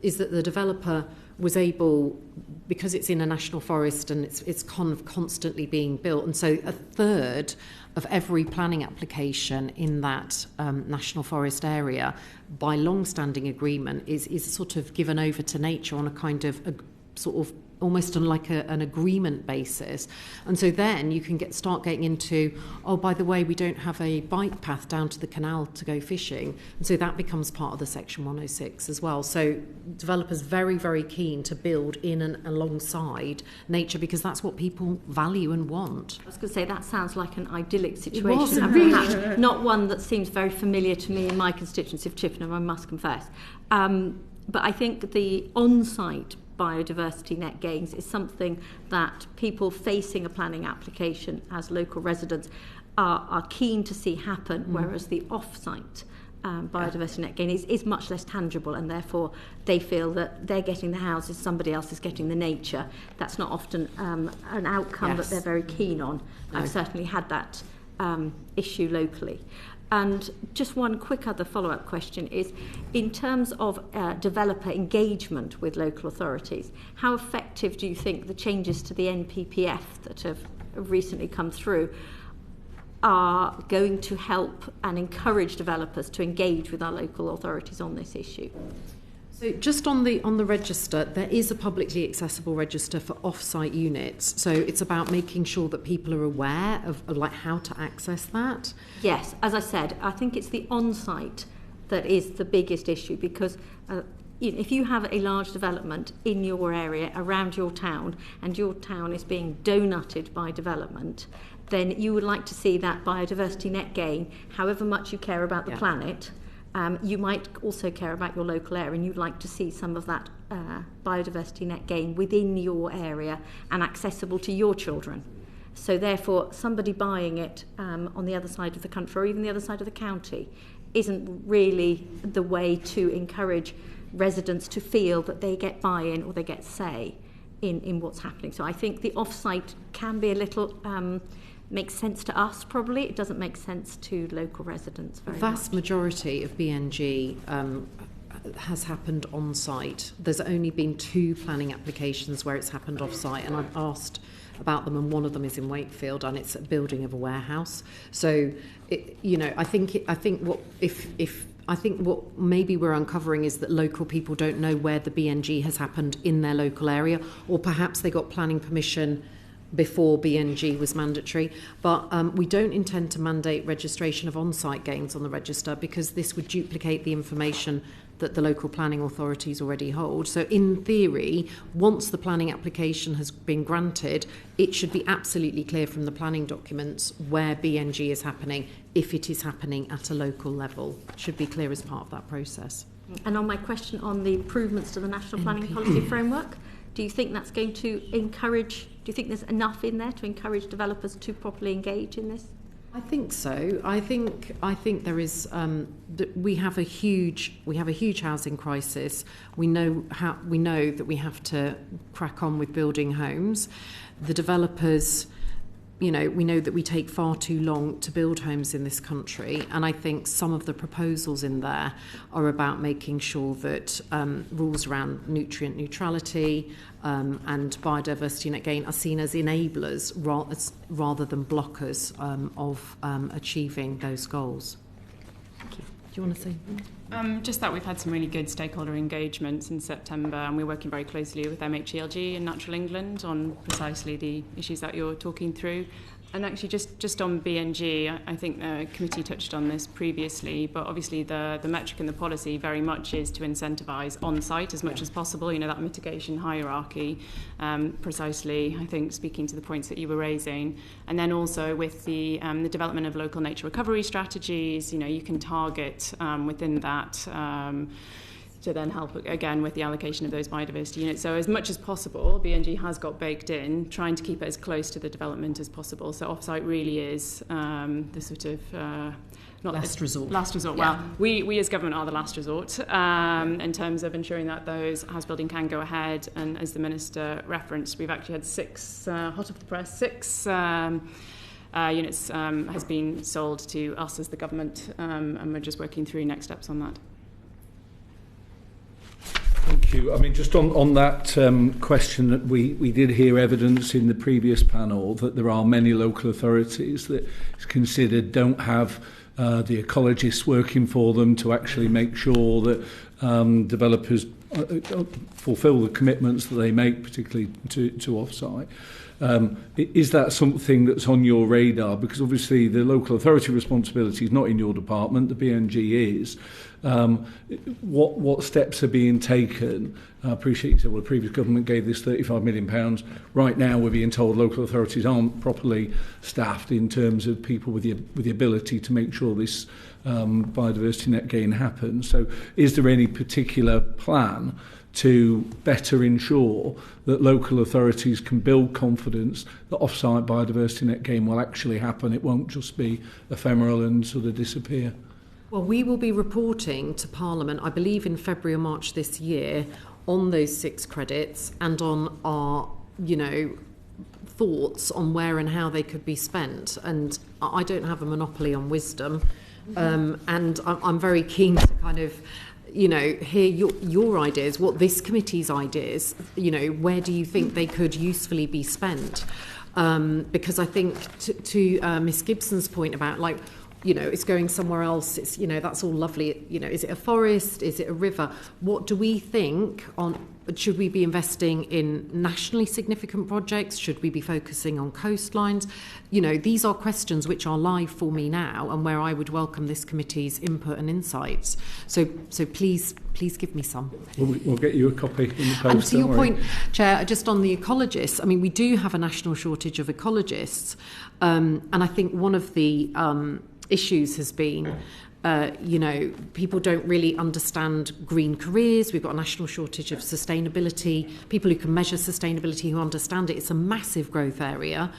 Speaker 2: is that the developer was able, because it's in a national forest and it's kind of constantly being built, and so a third of every planning application in that national forest area, by long-standing agreement, is sort of given over to nature on a kind of a sort of almost on like an agreement basis. And so then you can start getting into, oh, by the way, we don't have a bike path down to the canal to go fishing. And so that becomes part of the Section 106 as well. So developers very, very keen to build in and alongside nature, because that's what people value and want.
Speaker 6: I was going to say, that sounds like an idyllic situation, and perhaps not one that seems very familiar to me in my constituency of Chippenham, I must confess. But I think the on-site biodiversity net gains is something that people facing a planning application as local residents are keen to see happen, whereas the off-site biodiversity net gain is much less tangible, and therefore they feel that they're getting the houses, somebody else is getting the nature. That's not often an outcome that they're very keen on. No. I've certainly had that issue locally. And just one quick other follow-up question is, in terms of developer engagement with local authorities, how effective do you think the changes to the NPPF that have recently come through are going to help and encourage developers to engage with our local authorities on this issue?
Speaker 2: So just on the register, there is a publicly accessible register for off-site units. So it's about making sure that people are aware of like how to access that.
Speaker 6: Yes, as I said, I think it's the on-site that is the biggest issue, because if you have a large development in your area around your town, and your town is being donutted by development, then you would like to see that biodiversity net gain, however much you care about the planet. You might also care about your local area, and you'd like to see some of that biodiversity net gain within your area and accessible to your children. So therefore, somebody buying it on the other side of the country, or even the other side of the county, isn't really the way to encourage residents to feel that they get buy-in or they get say in what's happening. So I think the off-site can be a little... makes sense to us, probably. It doesn't make sense to local residents very much. The
Speaker 2: vast majority of BNG has happened on site. There's only been 2 planning applications where it's happened off site, and I've asked about them, and one of them is in Wakefield, and it's a building of a warehouse. So, I think what maybe we're uncovering is that local people don't know where the BNG has happened in their local area, or perhaps they got planning permission before BNG was mandatory, but we don't intend to mandate registration of on-site gains on the register, because this would duplicate the information that the local planning authorities already hold. So in theory, once the planning application has been granted, it should be absolutely clear from the planning documents where BNG is happening, if it is happening at a local level. It should be clear as part of that process.
Speaker 6: And on my question on the improvements to the National Planning Policy Framework, do you think that's going to encourage, do you think there's enough in there to encourage developers to properly engage in this?
Speaker 2: I think so. I think there is. We have a huge housing crisis. We know that we have to crack on with building homes. The developers, we know that we take far too long to build homes in this country, and I think some of the proposals in there are about making sure that rules around nutrient neutrality and biodiversity net gain are seen as enablers rather than blockers of achieving those goals. Thank you. Do you want to say?
Speaker 7: Just that we've had some really good stakeholder engagements in September, and we're working very closely with MHELG and Natural England on precisely the issues that you're talking through. And actually, just on BNG, I think the committee touched on this previously, but obviously the metric and the policy very much is to incentivise on-site as much as possible, that mitigation hierarchy, precisely, I think, speaking to the points that you were raising. And then also with the development of local nature recovery strategies, you can target within that to then help again with the allocation of those biodiversity units. So as much as possible, BNG has got baked in, trying to keep it as close to the development as possible. So off-site really is the sort of not
Speaker 2: last resort.
Speaker 7: Last resort. Yeah. Well, we as government are the last resort in terms of ensuring that those house building can go ahead. And as the Minister referenced, we've actually had 6 hot off the press, 6 units has been sold to us as the government, and we're just working through next steps on that.
Speaker 1: Thank you. I mean, just on that question, that we did hear evidence in the previous panel that there are many local authorities that it's considered don't have the ecologists working for them to actually make sure that developers fulfil the commitments that they make, particularly to off-site. Is that something that's on your radar? Because obviously the local authority responsibility is not in your department, the BNG is. What steps are being taken? I appreciate you said, well, the previous government gave this £35 million. Right now we're being told local authorities aren't properly staffed in terms of people with the ability to make sure this biodiversity net gain happens. So is there any particular plan to better ensure that local authorities can build confidence that off-site biodiversity net gain will actually happen? It won't just be ephemeral and sort of disappear.
Speaker 2: Well, we will be reporting to Parliament, I believe in February or March this year, on those 6 credits and on our, thoughts on where and how they could be spent. And I don't have a monopoly on wisdom, and I'm very keen to kind of hear your ideas, what this committee's ideas, where do you think they could usefully be spent? Because I think to Miss Gibson's point about it's going somewhere else, it's, that's all lovely. Is it a forest? Is it a river? What do we think should we be investing in nationally significant projects? Should we be focusing on coastlines? These are questions which are live for me now and where I would welcome this committee's input and insights. So please give me some.
Speaker 1: We'll get you a copy in the post.
Speaker 2: And to your point, Chair, just on the ecologists, we do have a national shortage of ecologists. And I think one of the issues has been people don't really understand green careers. We've got a national shortage of sustainability, people who can measure sustainability, who understand it. It's a massive growth area.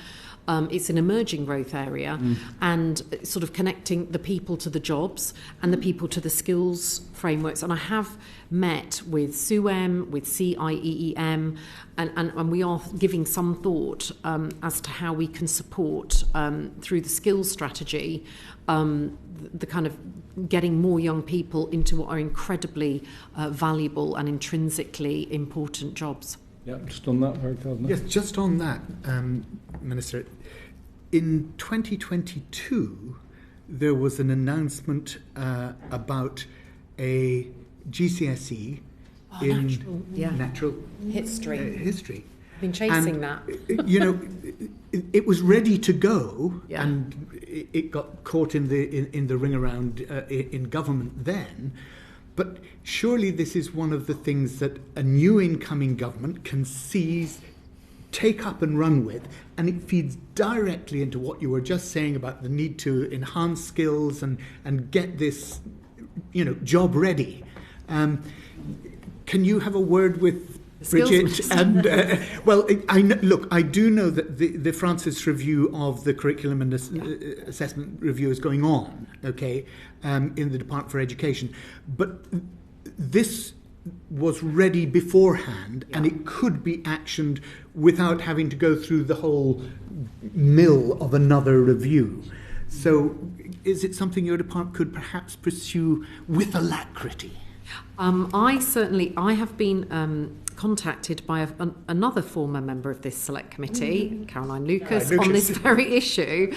Speaker 2: It's an emerging growth area, and sort of connecting the people to the jobs and the people to the skills frameworks. And I have met with SUEM, with CIEEM, and we are giving some thought as to how we can support through the skills strategy the kind of getting more young people into what are incredibly valuable and intrinsically important jobs.
Speaker 1: Yeah, just on that,
Speaker 8: Yes, just on that, Minister. In 2022, there was an announcement about a GCSE in natural
Speaker 2: history. I've been chasing that.
Speaker 8: It was ready to go, and it got caught in the ring around in government then. But surely this is one of the things that a new incoming government can seize, take up and run with, and it feeds directly into what you were just saying about the need to enhance skills and get this, job ready. Can you have a word with Bridget? And I do know that the Francis review of the curriculum and assessment review is going on, in the Department for Education, but this was ready beforehand, and it could be actioned without having to go through the whole mill of another review. So is it something your department could perhaps pursue with alacrity?
Speaker 2: I have been contacted by another former member of this select committee, Caroline Lucas, on this very issue,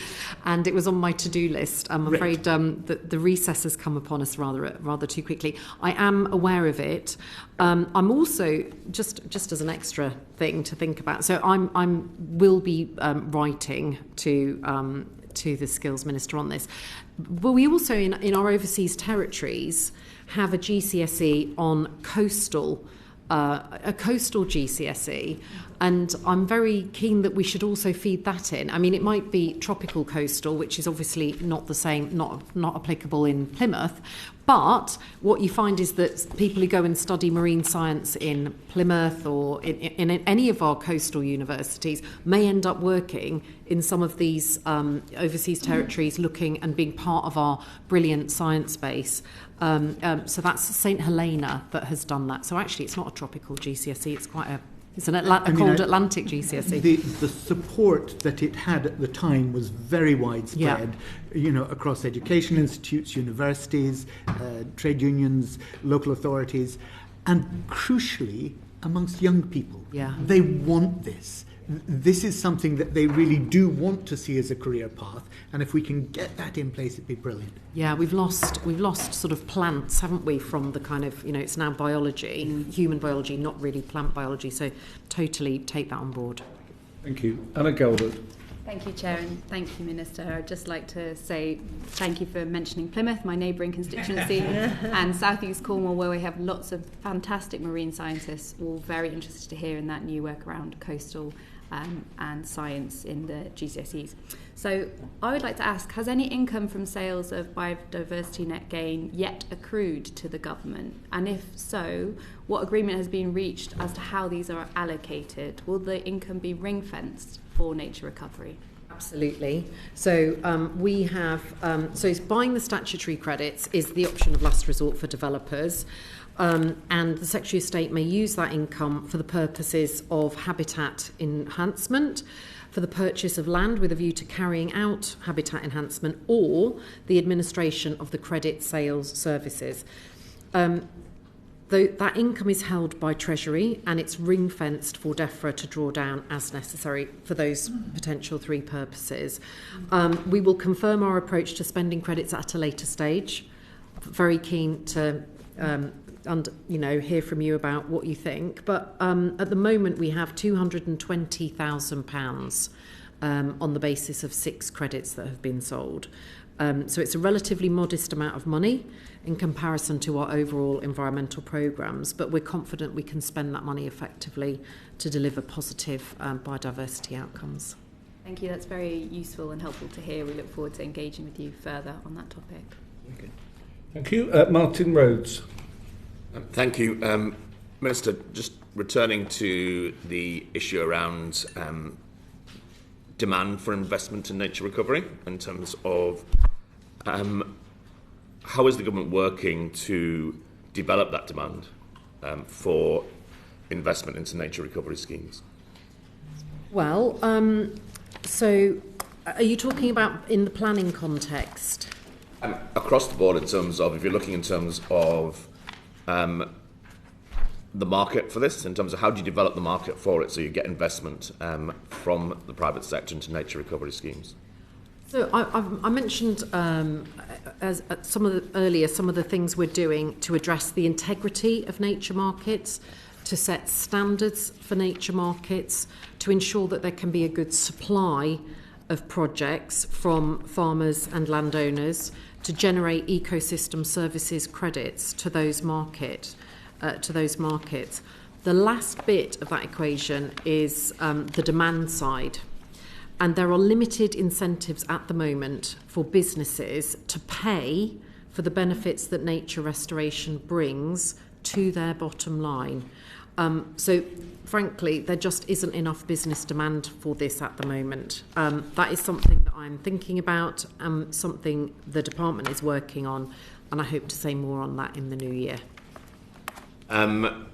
Speaker 2: and it was on my to-do list. I'm afraid the recess has come upon us rather too quickly. I am aware of it. I'm also just as an extra thing to think about. So will be writing to the Skills Minister on this. But we also in our overseas territories have a GCSE on a coastal GCSE, and I'm very keen that we should also feed that in. It might be tropical coastal, which is obviously not the same, not applicable in Plymouth, but what you find is that people who go and study marine science in Plymouth or in any of our coastal universities may end up working in some of these overseas territories, looking and being part of our brilliant science base. So that's St Helena that has done that. So actually it's not a tropical GCSE, it's quite a cold Atlantic GCSE.
Speaker 8: The support that it had at the time was very widespread, across education institutes, universities, trade unions, local authorities, and crucially amongst young people.
Speaker 2: Yeah.
Speaker 8: They want this. this is something that they really do want to see as a career path, and if we can get that in place, it'd be brilliant.
Speaker 2: Yeah, we've lost sort of plants, haven't we, from the kind of, it's now biology, human biology, not really plant biology, so totally take that on board.
Speaker 1: Thank you. Anna Gelbert.
Speaker 9: Thank you, Chair, and thank you, Minister. I'd just like to say thank you for mentioning Plymouth, my neighbouring constituency, and South East Cornwall, where we have lots of fantastic marine scientists, all very interested to hear in that new work around coastal and science in the GCSEs. So I would like to ask, has any income from sales of biodiversity net gain yet accrued to the government? And if so, what agreement has been reached as to how these are allocated? Will the income be ring-fenced for nature recovery?
Speaker 2: Absolutely. So we have, so buying the statutory credits is the option of last resort for developers. And the Secretary of State may use that income for the purposes of habitat enhancement, for the purchase of land with a view to carrying out habitat enhancement, or the administration of the credit sales services. That income is held by Treasury, and it's ring-fenced for DEFRA to draw down as necessary for those potential three purposes. We will confirm our approach to spending credits at a later stage. Very keen to hear from you about what you think. But at the moment, we have £220,000 on the basis of 6 credits that have been sold. So it's a relatively modest amount of money in comparison to our overall environmental programmes, but we're confident we can spend that money effectively to deliver positive biodiversity outcomes.
Speaker 9: Thank you. That's very useful and helpful to hear. We look forward to engaging with you further on that topic.
Speaker 1: Okay. Thank you. Martin Rhodes.
Speaker 10: Thank you. Minister, just returning to the issue around demand for investment in nature recovery in terms of how is the government working to develop that demand for investment into nature recovery schemes?
Speaker 2: Well, so are you talking about in the planning context?
Speaker 10: Across the board in terms of, if you're looking in terms of the market for this, in terms of how do you develop the market for it so you get investment from the private sector into nature recovery schemes?
Speaker 2: So I mentioned as some of the things we're doing to address the integrity of nature markets, to set standards for nature markets, to ensure that there can be a good supply of projects from farmers and landowners, to generate ecosystem services credits to those markets. The last bit of that equation is the demand side. And there are limited incentives at the moment for businesses to pay for the benefits that nature restoration brings to their bottom line. So, frankly, there just isn't enough business demand for this at the moment. That is something that I'm thinking about, something the department is working on, and I hope to say more on that in the new year.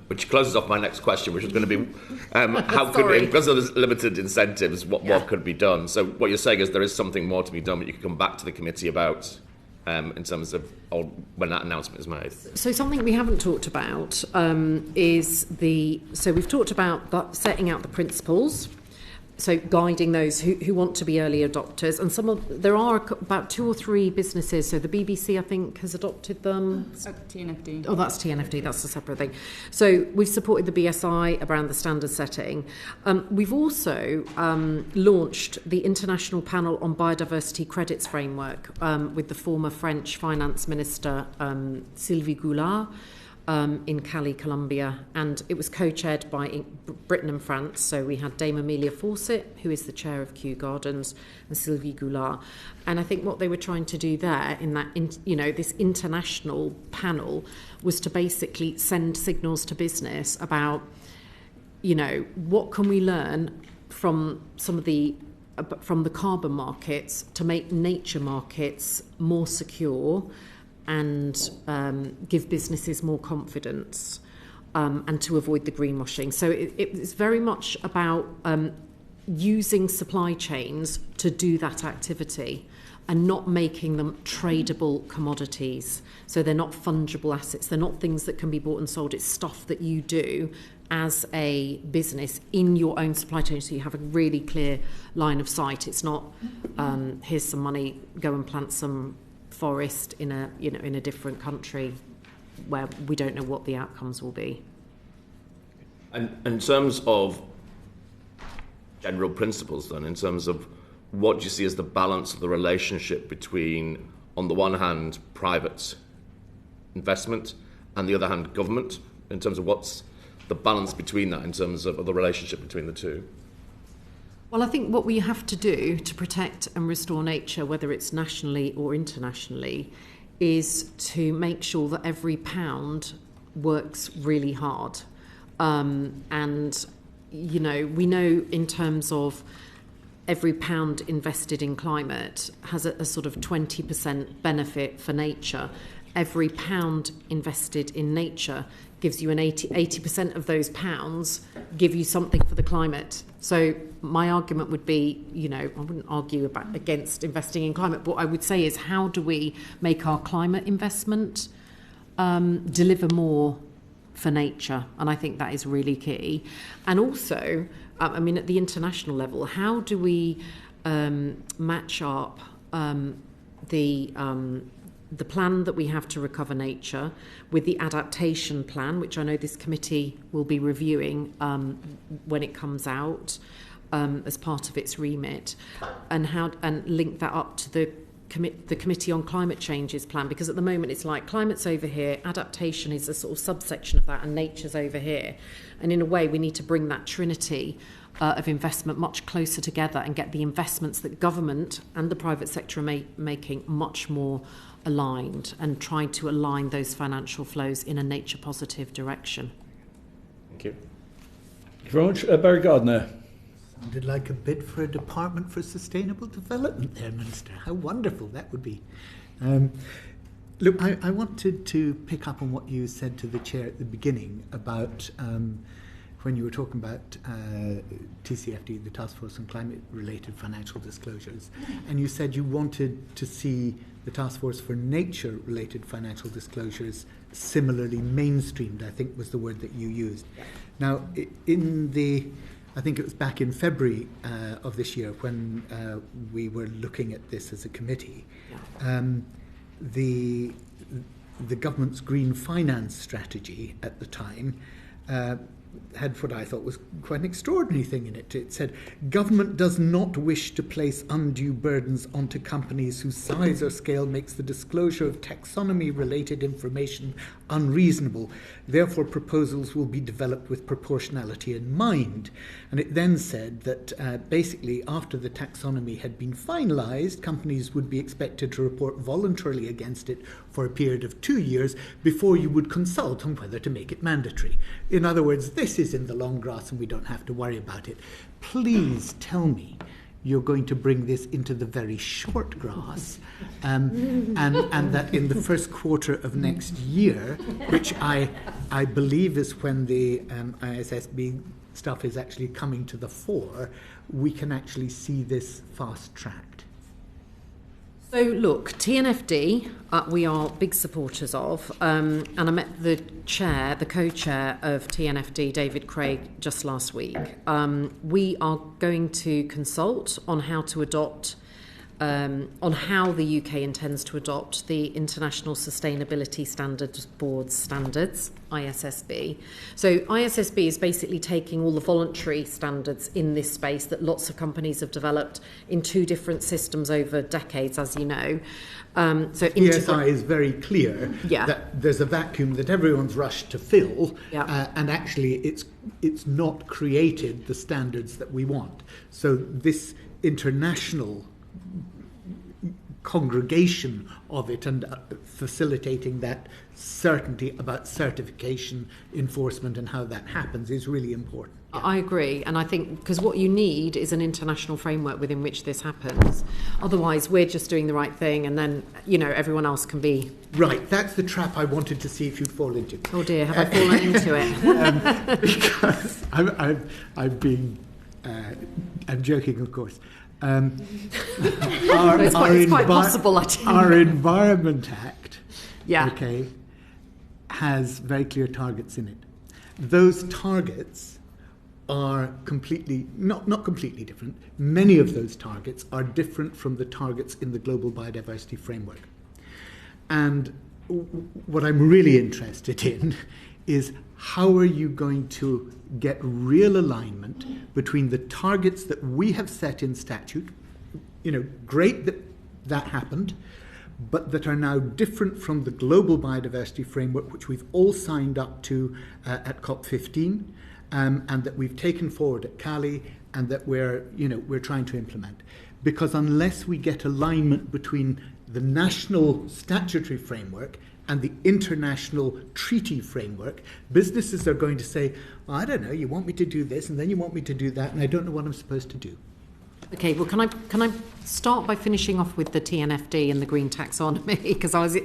Speaker 10: Which closes off my next question, which was going to be how could, because of the limited incentives, what could be done? So what you're saying is there is something more to be done, but you can come back to the committee about in terms of when that announcement is made.
Speaker 2: So something we haven't talked about is so we've talked about setting out the principles, so guiding those who want to be early adopters, and there are about 2 or 3 businesses. So the BBC, I think, has adopted them.
Speaker 7: TNFD.
Speaker 2: Oh, that's TNFD. That's a separate thing. So we've supported the BSI around the standard setting. We've also launched the International Panel on Biodiversity Credits Framework with the former French Finance Minister Sylvie Goulard. In Cali, Colombia, and it was co-chaired by Britain and France. So we had Dame Amelia Fawcett, who is the chair of Kew Gardens, and Sylvie Goulard. And I think what they were trying to do there in that, this international panel was to basically send signals to business about, what can we learn from from the carbon markets to make nature markets more secure and give businesses more confidence and to avoid the greenwashing. So it's very much about using supply chains to do that activity. and not making them tradable commodities. So they're not fungible assets. They're not things that can be bought and sold. It's stuff that you do as a business in your own supply chain, so you have a really clear line of sight. It's not here's some money, go and plant some forest in a different country where we don't know what the outcomes will be.
Speaker 10: And in terms of general principles, then, in terms of what do you see as the balance of the relationship between, on the one hand, private investment, and the other hand, government, in terms of what's the balance between that, in terms of the relationship between the two?
Speaker 2: Well, I think what we have to do to protect and restore nature, whether it's nationally or internationally, is to make sure that every pound works really hard. And, you know, we know in terms of every pound invested in climate has a sort of 20% benefit for nature. Every pound invested in nature gives you an 80% of those pounds give you something for the climate. So my argument would be, you know, I wouldn't argue against investing in climate, but what I would say is, how do we make our climate investment deliver more for nature? And I think that is really key. And also, I mean, at the international level, how do we match up the plan that we have to recover nature with the adaptation plan, which I know this committee will be reviewing when it comes out as part of its remit, and link that up to the Committee on Climate Change's plan, because at the moment it's like climate's over here, adaptation is a sort of subsection of that, and nature's over here. And in a way, we need to bring that trinity of investment much closer together and get the investments that government and the private sector are making much more aligned, and trying to align those financial flows in a nature positive direction.
Speaker 10: Thank you.
Speaker 1: Thank you very much. Barry Gardner.
Speaker 8: Sounded like a bid for a Department for Sustainable Development there, Minister. How wonderful that would be. Look, I wanted to pick up on what you said to the Chair at the beginning about when you were talking about TCFD, the Task Force on Climate-Related Financial Disclosures, and you said you wanted to see the Task Force for Nature-Related Financial Disclosures similarly mainstreamed, I think was the word that you used. Now, I think it was back in February of this year when we were looking at this as a committee, the government's green finance strategy at the time had what I thought was quite an extraordinary thing in it. It said, government does not wish to place undue burdens onto companies whose size or scale makes the disclosure of taxonomy-related information unreasonable. Therefore, proposals will be developed with proportionality in mind. And it then said that basically after the taxonomy had been finalised, companies would be expected to report voluntarily against it for a period of 2 years before you would consult on whether to make it mandatory. In other words, this is in the long grass and we don't have to worry about it. Please tell me you're going to bring this into the very short grass, and that in the first quarter of next year, which I believe is when the ISSB stuff is actually coming to the fore, we can actually see this fast-tracked.
Speaker 2: So look, TNFD, we are big supporters of, and I met the co-chair of TNFD, David Creagh, just last week. We are going to consult on how to adopt, on how the UK intends to adopt the International Sustainability Standards Board standards, ISSB. So ISSB is basically taking all the voluntary standards in this space that lots of companies have developed in 2 different systems over decades, as you know. So
Speaker 8: PSI is very clear that there's a vacuum that everyone's rushed to fill, and actually it's not created the standards that we want. So this international congregation of it and facilitating that certainty about certification, enforcement and how that happens is really important.
Speaker 2: I agree, and I think because what you need is an international framework within which this happens. Otherwise we're just doing the right thing and then, you know, everyone else can be...
Speaker 8: Right, that's the trap I wanted to see if you'd fall into.
Speaker 2: Oh dear, have I fallen into it?
Speaker 8: Because I'm joking, of course.
Speaker 2: It's quite possible, I think.
Speaker 8: Our Environment Act,
Speaker 2: Yeah.
Speaker 8: okay, has very clear targets in it. Those targets are completely, not completely different. Many of those targets are different from the targets in the Global Biodiversity Framework. And what I'm really interested in is how are you going to get real alignment between the targets that we have set in statute, great that happened, but that are now different from the Global Biodiversity Framework, which we've all signed up to at COP15, and that we've taken forward at Cali, and that we're trying to implement. Because unless we get alignment between the national statutory framework and the international treaty framework, businesses are going to say, I don't know, you want me to do this, and then you want me to do that, and I don't know what I'm supposed to do.
Speaker 2: Okay, well, can I start by finishing off with the TNFD and the green taxonomy, because I was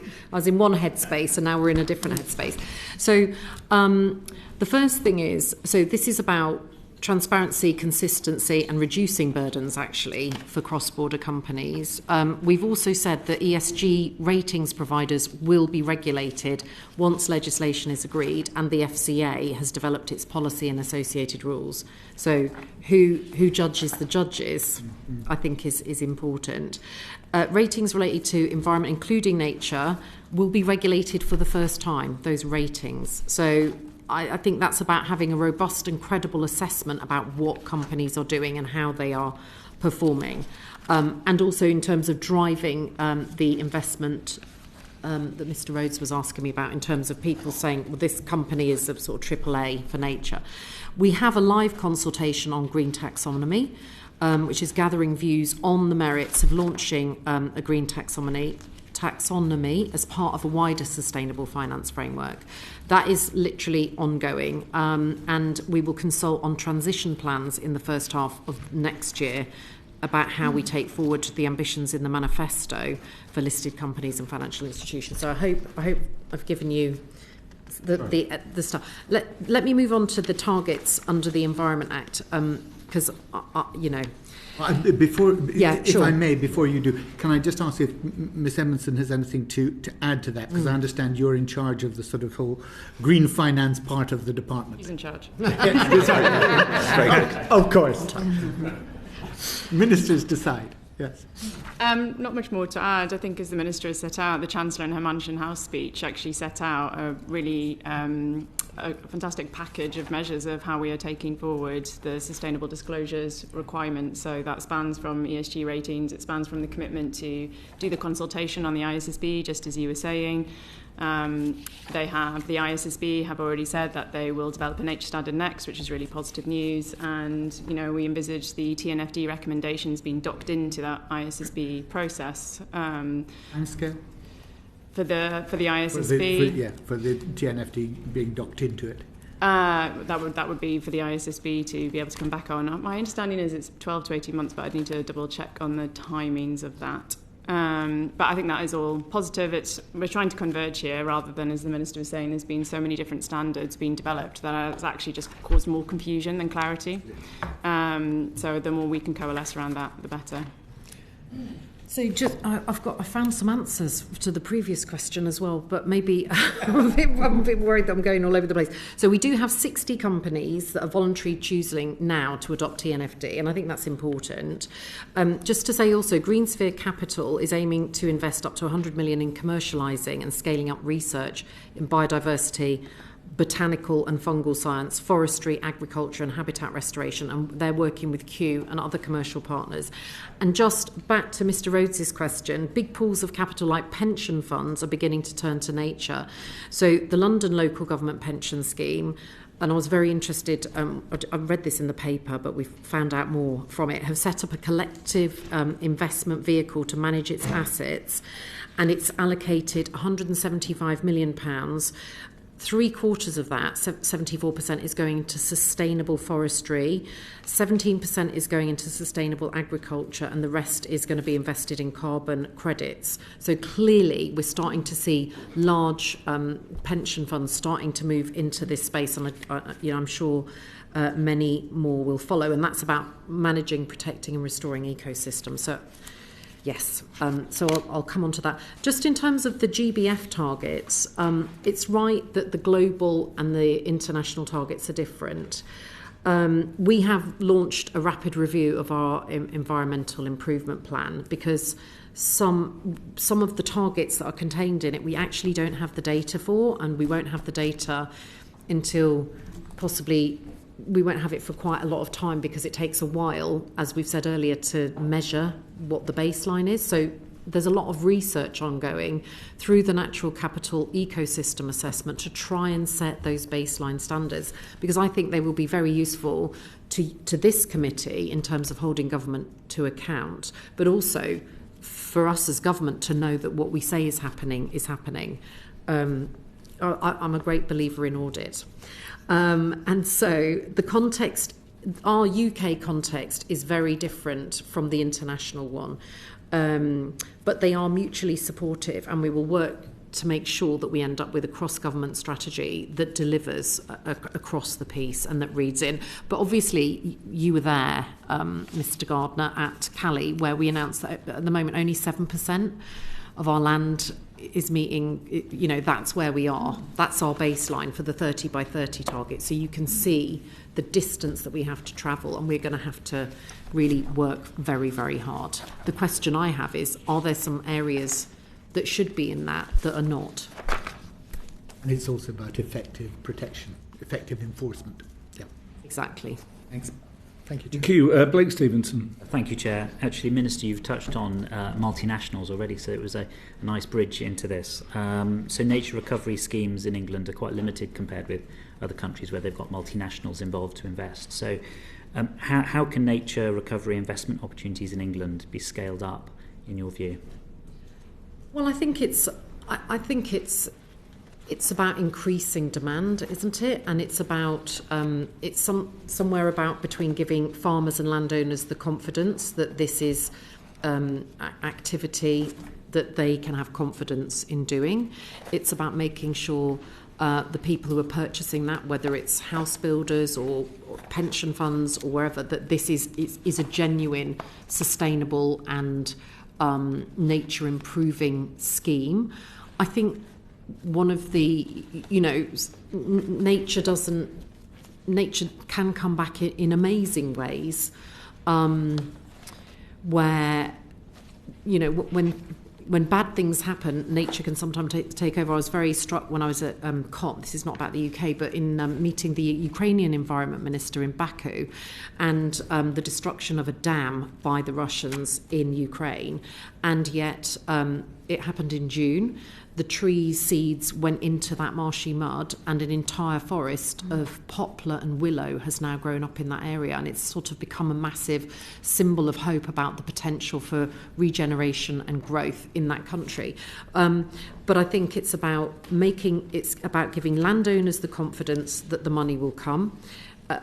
Speaker 2: in one headspace and now we're in a different headspace. So the first thing is, so this is about transparency, consistency and reducing burdens actually for cross-border companies. We've also said that ESG ratings providers will be regulated once legislation is agreed and the FCA has developed its policy and associated rules. So who judges the judges, I think is important. Ratings related to environment, including nature, will be regulated for the first time, those ratings. So I think that's about having a robust and credible assessment about what companies are doing and how they are performing. And also in terms of driving the investment that Mr. Rhodes was asking me about, in terms of people saying, well, this company is a sort of AAA for nature. We have a live consultation on green taxonomy, which is gathering views on the merits of launching a green taxonomy as part of a wider sustainable finance framework. That is literally ongoing, and we will consult on transition plans in the first half of next year about how we take forward the ambitions in the manifesto for listed companies and financial institutions. So I hope I've given you the stuff. Let me move on to the targets under the Environment Act, because
Speaker 8: If I may, before you do, can I just ask if Ms. Edmundson has anything to add to that? Because I understand you're in charge of the sort of whole green finance part of the department.
Speaker 7: He's in charge.
Speaker 8: Of course. Ministers decide. Yes.
Speaker 7: Not much more to add. I think as the Minister has set out, the Chancellor in her Mansion House speech actually set out a really a fantastic package of measures of how we are taking forward the sustainable disclosures requirement. So that spans from ESG ratings, it spans from the commitment to do the consultation on the ISSB, just as you were saying. The ISSB have already said that they will develop a nature standard next, which is really positive news. And, we envisage the TNFD recommendations being docked into that ISSB process.
Speaker 8: Timescale?
Speaker 7: For the ISSB?
Speaker 8: For the TNFD being docked into it.
Speaker 7: That would be for the ISSB to be able to come back on. My understanding is it's 12 to 18 months, but I'd need to double check on the timings of that. But I think that is all positive. We're trying to converge here rather than, as the Minister was saying, there's been so many different standards being developed that has actually just caused more confusion than clarity. So the more we can coalesce around that, the better.
Speaker 2: So I found some answers to the previous question as well, but maybe I'm a bit worried that I'm going all over the place. So we do have 60 companies that are voluntarily choosing now to adopt TNFD, and I think that's important. Just to say also, Greensphere Capital is aiming to invest up to 100 million in commercialising and scaling up research in biodiversity, botanical and fungal science, forestry, agriculture and habitat restoration, and they're working with Q and other commercial partners. And just back to Mr. Rhodes' question, big pools of capital like pension funds are beginning to turn to nature. So the London Local Government Pension Scheme, and I was very interested, I read this in the paper, but we've found out more from it, have set up a collective investment vehicle to manage its assets, and it's allocated £175 million 3/4 of that, 74%, is going into sustainable forestry, 17% is going into sustainable agriculture, and the rest is going to be invested in carbon credits. So clearly we're starting to see large pension funds starting to move into this space, and I'm sure many more will follow, and that's about managing, protecting and restoring ecosystems. So yes, so I'll come on to that. Just in terms of the GBF targets, it's right that the global and the international targets are different. We have launched a rapid review of our environmental improvement plan because some of the targets that are contained in it we actually don't have the data for, and we won't have the data until possibly we won't have it for quite a lot of time because it takes a while, as we've said earlier, to measure what the baseline is. So there's a lot of research ongoing through the natural capital ecosystem assessment to try and set those baseline standards, because I think they will be very useful to this committee in terms of holding government to account, but also for us as government to know that what we say is happening is happening. I'm a great believer in audit. And so the context, our UK context is very different from the international one. But they are mutually supportive, and we will work to make sure that we end up with a cross-government strategy that delivers across the piece and that reads in. But obviously, you were there, Mr. Gardner, at Cali, where we announced that at the moment only 7% of our land is meeting, that's where we are. That's our baseline for the 30 by 30 target. So you can see the distance that we have to travel, and we're going to have to really work very, very hard. The question I have is, are there some areas that should be in that are not?
Speaker 8: And it's also about effective protection, effective enforcement. Yeah.
Speaker 2: Exactly.
Speaker 8: Thanks. Thank you, Chair.
Speaker 1: Thank you. Blake Stevenson.
Speaker 11: Thank you, Chair. Actually, Minister, you've touched on multinationals already, so it was a nice bridge into this. So nature recovery schemes in England are quite limited compared with other countries where they've got multinationals involved to invest. So how can nature recovery investment opportunities in England be scaled up, in your view?
Speaker 2: Well, I think it's about increasing demand, isn't it? And it's about somewhere about between giving farmers and landowners the confidence that this is activity that they can have confidence in doing. It's about making sure the people who are purchasing that, whether it's house builders or pension funds or wherever, that this is a genuine, sustainable and nature improving scheme. I think one of the, nature can come back in amazing ways, where, when bad things happen, nature can sometimes take over. I was very struck when I was at COP, this is not about the UK, but in meeting the Ukrainian Environment Minister in Baku, and the destruction of a dam by the Russians in Ukraine. And yet it happened in June. The tree seeds went into that marshy mud, and an entire forest of poplar and willow has now grown up in that area, and it's sort of become a massive symbol of hope about the potential for regeneration and growth in that country. But I think it's about giving landowners the confidence that the money will come.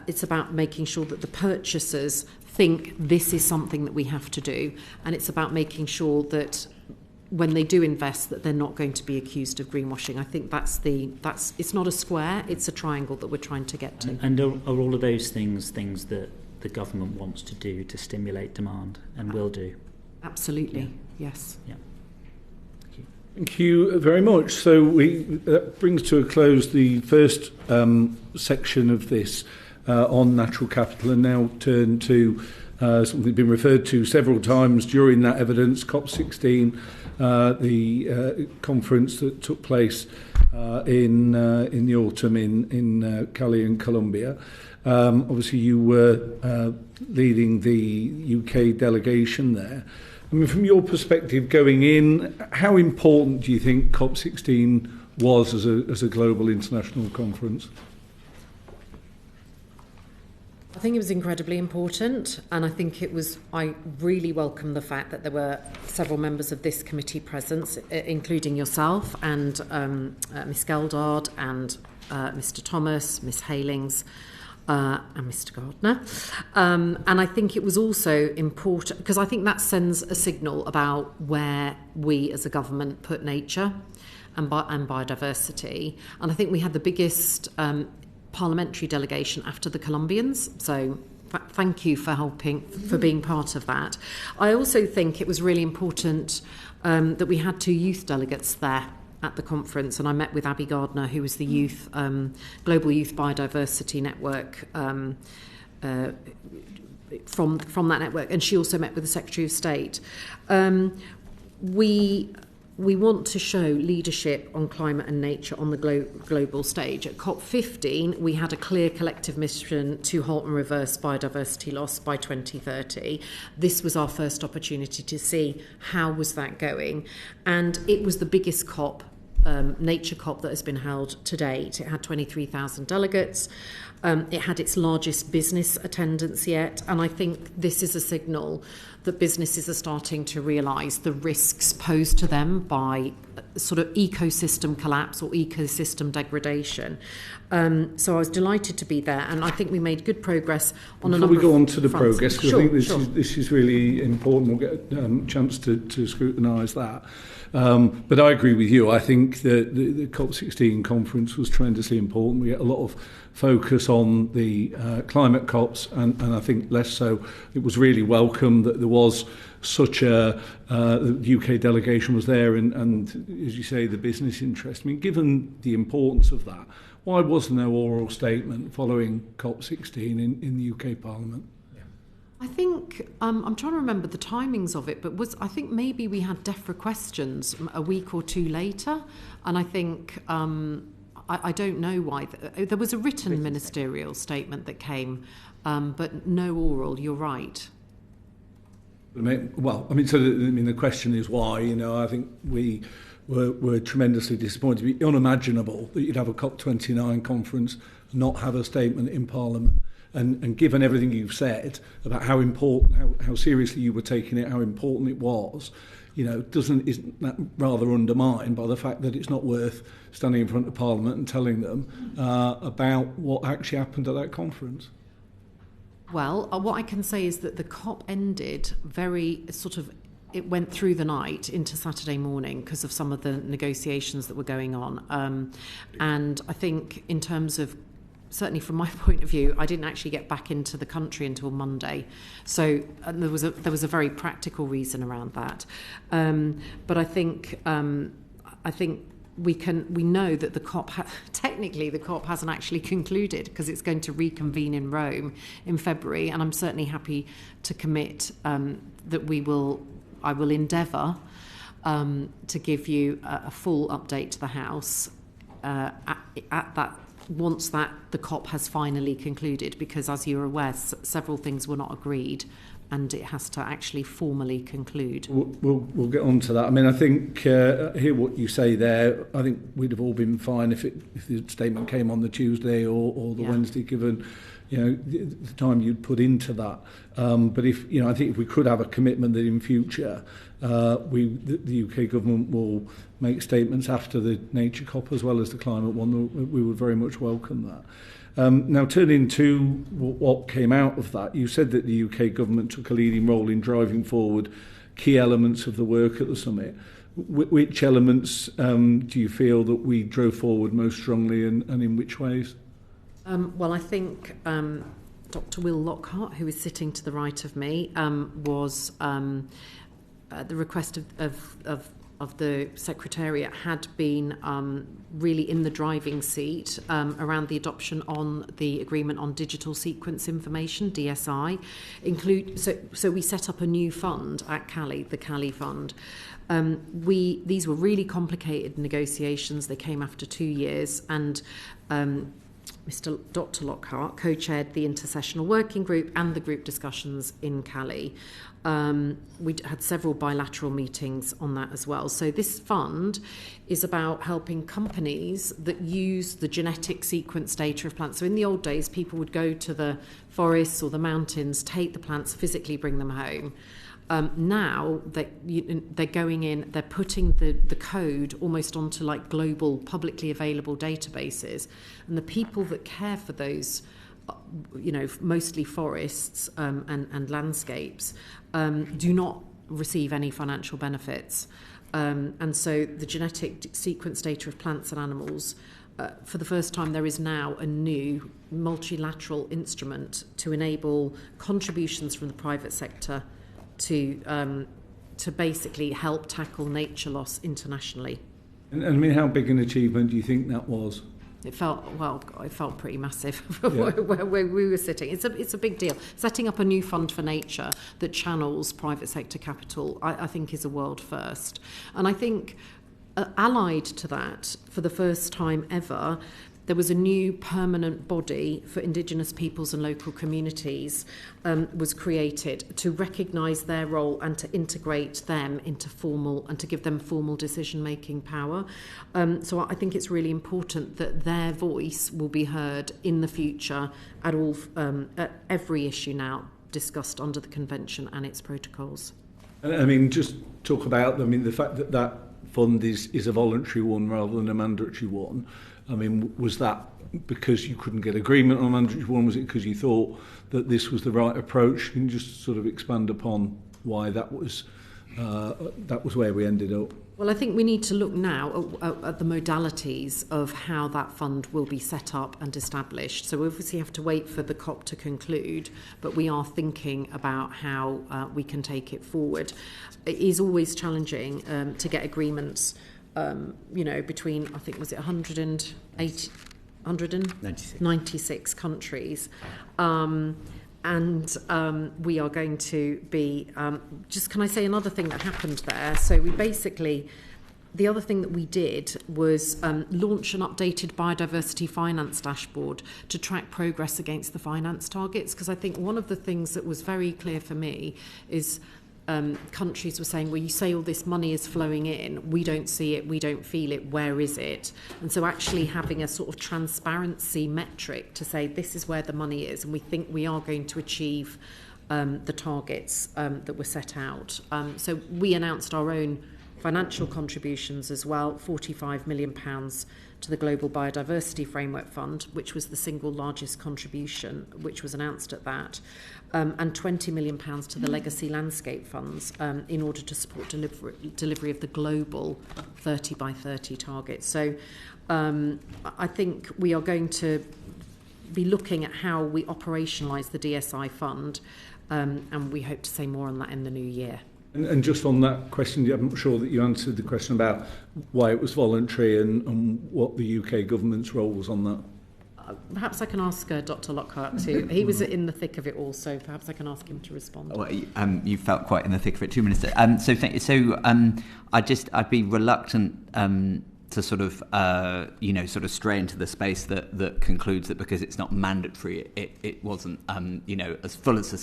Speaker 2: It's about making sure that the purchasers think this is something that we have to do, and it's about making sure that when they do invest, that they're not going to be accused of greenwashing. I think it's not a square, it's a triangle that we're trying to get to.
Speaker 11: And are all of those things that the government wants to do to stimulate demand and will do?
Speaker 2: Absolutely,
Speaker 11: yeah.
Speaker 2: Yes.
Speaker 11: Yeah.
Speaker 1: Thank you very much. So that brings to a close the first section of this on natural capital, and now turn to something that's been referred to several times during that evidence, COP16, the conference that took place in the autumn in Cali in Colombia. Obviously, you were leading the UK delegation there. I mean, from your perspective going in, how important do you think COP16 was as a global international conference?
Speaker 2: I think it was incredibly important, and I think I really welcome the fact that there were several members of this committee present, including yourself and Miss Geldard and Mr Thomas, Miss Halings, and Mr Gardner. And I think it was also important, because I think that sends a signal about where we as a government put nature and biodiversity. And I think we had the biggest parliamentary delegation after the Colombians, so thank you for being part of that. I also think it was really important that we had 2 youth delegates there at the conference, and I met with Abby Gardner, who was the youth Global Youth Biodiversity Network from that network, and she also met with the Secretary of State. We want to show leadership on climate and nature on the global stage. At COP15, we had a clear collective mission to halt and reverse biodiversity loss by 2030. This was our first opportunity to see how was that going. And it was the biggest COP, nature COP, that has been held to date. It had 23,000 delegates. It had its largest business attendance yet. And I think this is a signal that businesses are starting to realise the risks posed to them by sort of ecosystem collapse or ecosystem degradation. So I was delighted to be there, and I think we made good progress on a number of
Speaker 1: Before we go on to the
Speaker 2: fronts.
Speaker 1: progress, because I think this is really important. We'll get a chance to scrutinise that. But I agree with you. I think that the COP16 conference was tremendously important. We get a lot of focus on the climate COPs, and I think less so. It was really welcome that there was such the UK delegation was there, and as you say, the business interest. I mean, given the importance of that, why was there no oral statement following COP16 in the UK Parliament?
Speaker 2: I think, I'm trying to remember the timings of it, but I think maybe we had DEFRA questions a week or 2 later, and I think, I don't know why. There was a written ministerial statement that came, but no oral, you're right.
Speaker 1: The question is why. I think we were tremendously disappointed. It'd be unimaginable that you'd have a COP29 conference and not have a statement in Parliament. And given everything you've said about how important, how seriously you were taking it, how important it was, isn't that rather undermined by the fact that it's not worth standing in front of Parliament and telling them about what actually happened at that conference?
Speaker 2: Well, what I can say is that the COP ended it went through the night into Saturday morning because of some of the negotiations that were going on. And I think in terms of, certainly from my point of view, I didn't actually get back into the country until Monday. So there was a very practical reason around that. But I think we know that the COP technically the COP hasn't actually concluded, because it's going to reconvene in Rome in February, and I'm certainly happy to commit that I will endeavour to give you a full update to the House at that, once that the COP has finally concluded, because as you're aware, several things were not agreed, and it has to actually formally conclude.
Speaker 1: We'll get on to that. I mean, I think hear what you say there. I think we'd have all been fine if the statement came on the Tuesday or the Wednesday, given the time you'd put into that. But I think if we could have a commitment that in future the UK government will make statements after the nature COP as well as the climate one, we would very much welcome that. Now, turning to what came out of that, you said that the UK government took a leading role in driving forward key elements of the work at the summit. Which elements do you feel that we drove forward most strongly, and in which ways?
Speaker 2: Well, I think Dr. Will Lockhart, who is sitting to the right of me, was the request of the Secretariat had been really in the driving seat around the adoption on the Agreement on Digital Sequence Information, DSI. So we set up a new fund at Cali, the Cali Fund. These were really complicated negotiations. They came after 2 years, and Dr. Lockhart co-chaired the intersessional working group and the group discussions in Cali. We had several bilateral meetings on that as well. So this fund is about helping companies that use the genetic sequence data of plants. So in the old days, people would go to the forests or the mountains, take the plants, physically bring them home. Now they're going in, they're putting the code almost onto like global publicly available databases, and the people that care for those, mostly forests and landscapes, do not receive any financial benefits. And so the genetic sequence data of plants and animals, for the first time, there is now a new multilateral instrument to enable contributions from the private sector to basically help tackle nature loss internationally.
Speaker 1: And I mean, how big an achievement do you think that was?
Speaker 2: It felt pretty massive where we were sitting. It's a big deal. Setting up a new fund for nature that channels private sector capital, I think, is a world first. And I think allied to that, for the first time ever, there was a new permanent body for Indigenous peoples and local communities was created to recognise their role and to integrate them into formal and to give them formal decision-making power. So I think it's really important that their voice will be heard in the future at every issue now discussed under the Convention and its protocols.
Speaker 1: I mean, just talk about the fact that fund is a voluntary one rather than a mandatory one. I mean, was that because you couldn't get agreement on a mandatory one? Was it because you thought that this was the right approach? Can you just sort of expand upon why that was where we ended up?
Speaker 2: Well, I think we need to look now at the modalities of how that fund will be set up and established. So we obviously have to wait for the COP to conclude, but we are thinking about how we can take it forward. It is always challenging to get agreements, between, I think, was it 196 countries. And we are going to be, can I say another thing that happened there? So the other thing that we did was launch an updated biodiversity finance dashboard to track progress against the finance targets, because I think one of the things that was very clear for me is countries were saying, well, you say all this money is flowing in, we don't see it, we don't feel it, where is it? And so actually having a sort of transparency metric to say this is where the money is, and we think we are going to achieve the targets that were set out. So we announced our own financial contributions as well, £45 million to the Global Biodiversity Framework Fund, which was the single largest contribution, which was announced at that, and £20 million to the Legacy Landscape Funds in order to support delivery of the global 30 by 30 target. So I think we are going to be looking at how we operationalise the DSI fund, and we hope to say more on that in the new year.
Speaker 1: And just on that question, I'm sure that you answered the question about why it was voluntary and what the UK government's role was on that.
Speaker 2: Perhaps I can ask Dr. Lockhart too. He was in the thick of it all, so perhaps I can ask him to respond.
Speaker 12: Well, you felt quite in the thick of it too, Minister. I'd be reluctant to sort of stray into the space that concludes that because it's not mandatory, it wasn't as full as a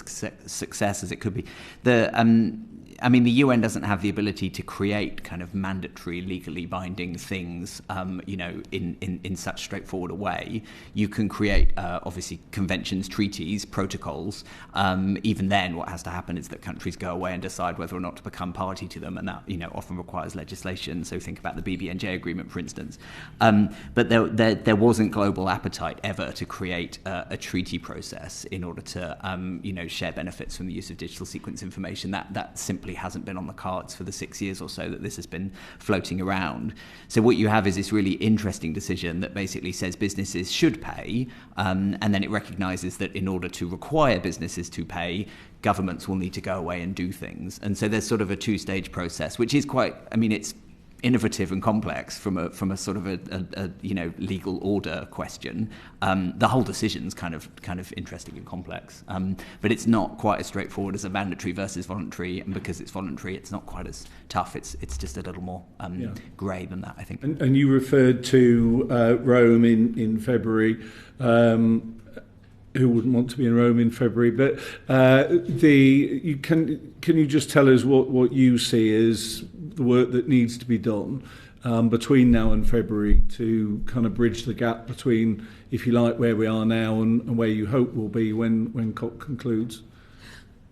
Speaker 12: success as it could be. The UN doesn't have the ability to create kind of mandatory, legally binding things, in such straightforward a way. You can create, obviously, conventions, treaties, protocols. Even then, what has to happen is that countries go away and decide whether or not to become party to them, and that, often requires legislation. So think about the BBNJ agreement, for instance. But there wasn't global appetite ever to create a treaty process in order to, share benefits from the use of digital sequence information. That simply hasn't been on the cards for the 6 years or so that this has been floating around. So what you have is this really interesting decision that basically says businesses should pay, and then it recognises that in order to require businesses to pay, governments will need to go away and do things. And so there's sort of a two-stage process, which is quite, innovative and complex from a sort of a legal order question. The whole decision's kind of interesting and complex, but it's not quite as straightforward as a mandatory versus voluntary. And because it's voluntary, it's not quite as tough. It's just a little more grey than that, I think.
Speaker 1: And you referred to Rome in February. Who wouldn't want to be in Rome in February? But can you just tell us what you see as the work that needs to be done between now and February to kind of bridge the gap between, if you like, where we are now and where you hope we'll be when COP concludes?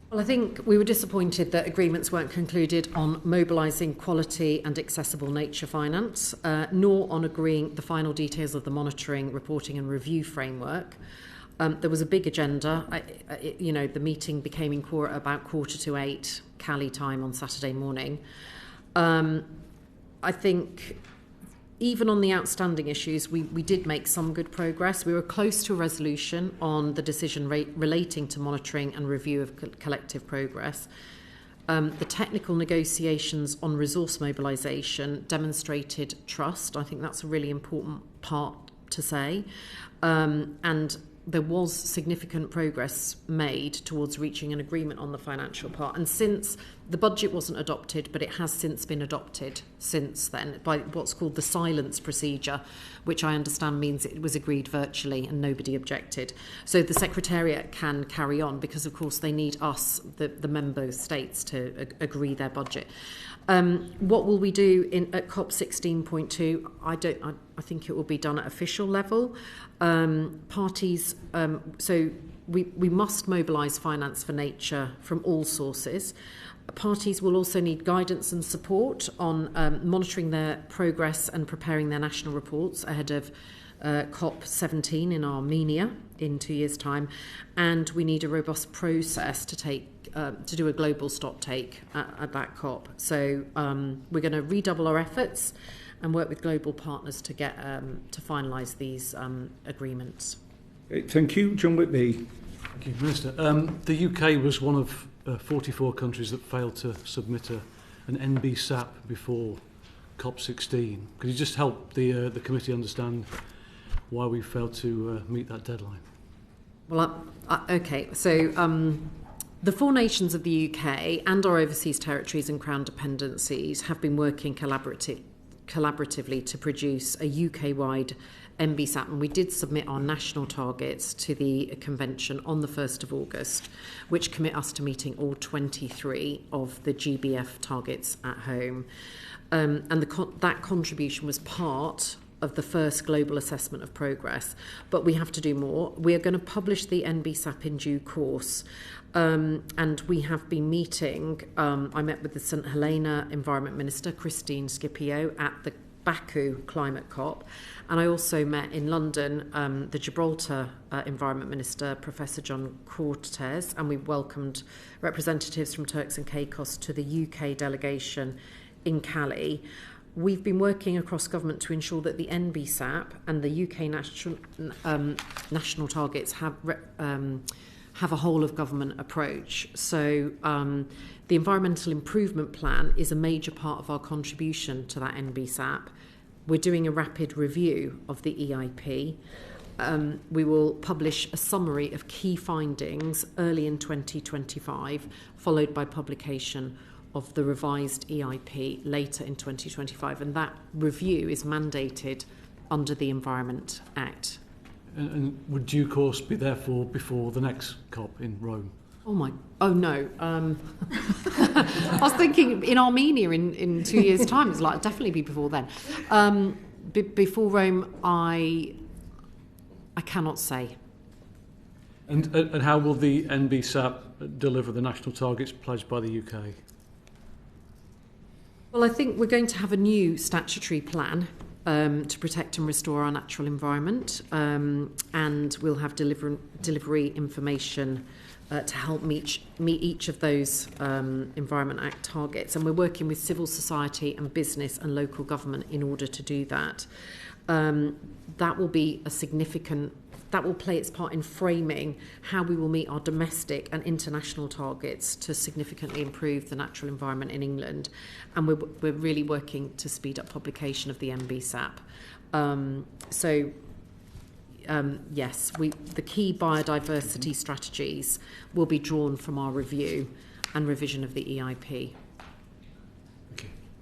Speaker 2: Well, I think we were disappointed that agreements weren't concluded on mobilising quality and accessible nature finance, nor on agreeing the final details of the monitoring, reporting and review framework. There was a big agenda. The meeting became in about 7:45 Cali time on Saturday morning. I think even on the outstanding issues, we did make some good progress. We were close to a resolution on the decision relating to monitoring and review of collective progress. The technical negotiations on resource mobilisation demonstrated trust. I think that's a really important part to say. And there was significant progress made towards reaching an agreement on the financial part. And since the budget wasn't adopted, but it has since been adopted since then by what's called the silence procedure, which I understand means it was agreed virtually and nobody objected. So the Secretariat can carry on because, of course, they need us, the member states, to agree their budget. What will we do at COP 16.2? I think it will be done at official level. Parties, so we must mobilise finance for nature from all sources. Parties will also need guidance and support on monitoring their progress and preparing their national reports ahead of COP 17 in Armenia in 2 years' time. And we need a robust process to do a global stocktake at that COP. So we're going to redouble our efforts and work with global partners to get to finalise these agreements.
Speaker 1: Okay, thank you. John Whitby.
Speaker 13: Thank you, Minister. The UK was one of 44 countries that failed to submit an NBSAP before COP16. Could you just help the committee understand why we failed to meet that deadline? Well,
Speaker 2: okay. So the 4 nations of the UK and our overseas territories and Crown dependencies have been working collaboratively to produce a UK-wide NBSAP, and we did submit our national targets to the convention on the 1st of August, which commit us to meeting all 23 of the GBF targets at home. And that contribution was part of the first global assessment of progress, but we have to do more. We are going to publish the NBSAP in due course, and we have been meeting. I met with the St Helena Environment Minister, Christine Scipio, at the Baku Climate COP, and I also met in London the Gibraltar Environment Minister, Professor John Cortes, and we welcomed representatives from Turks and Caicos to the UK delegation in Cali. We've been working across government to ensure that the NBSAP and the UK national targets have a whole of government approach. So the Environmental Improvement Plan is a major part of our contribution to that NBSAP. We're doing a rapid review of the EIP. We will publish a summary of key findings early in 2025, followed by publication of the revised EIP later in 2025. And that review is mandated under the Environment Act.
Speaker 13: And would due course be therefore before the next COP in Rome?
Speaker 2: Oh no. I was thinking in Armenia in 2 years' time. It's like definitely be before then. Before Rome, I cannot say.
Speaker 13: And how will the NBSAP deliver the national targets pledged by the UK?
Speaker 2: Well, I think we're going to have a new statutory plan to protect and restore our natural environment, and we'll have delivery information to help meet each of those Environment Act targets. And we're working with civil society and business and local government in order to do that. That will be a significant that will play its part in framing how we will meet our domestic and international targets to significantly improve the natural environment in England. And we're really working to speed up publication of the MBSAP. Yes, the key biodiversity strategies will be drawn from our review and revision of the EIP.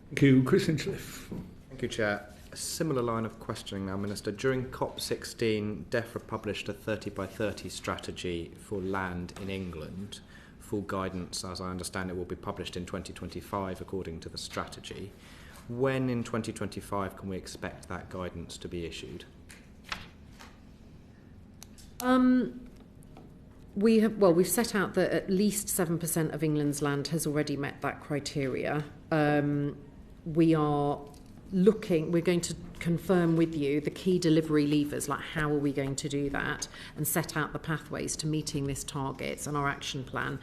Speaker 1: Thank you. Chris Hinchliffe.
Speaker 4: Thank you, Chair. A similar line of questioning now, Minister. During COP16, DEFRA published a 30 by 30 strategy for land in England. Full guidance, as I understand it, will be published in 2025 according to the strategy. When in 2025 can we expect that guidance to be issued?
Speaker 2: We've set out that at least 7% of England's land has already met that criteria. We're going to confirm with you the key delivery levers, like how are we going to do that, and set out the pathways to meeting this targets and our action plan.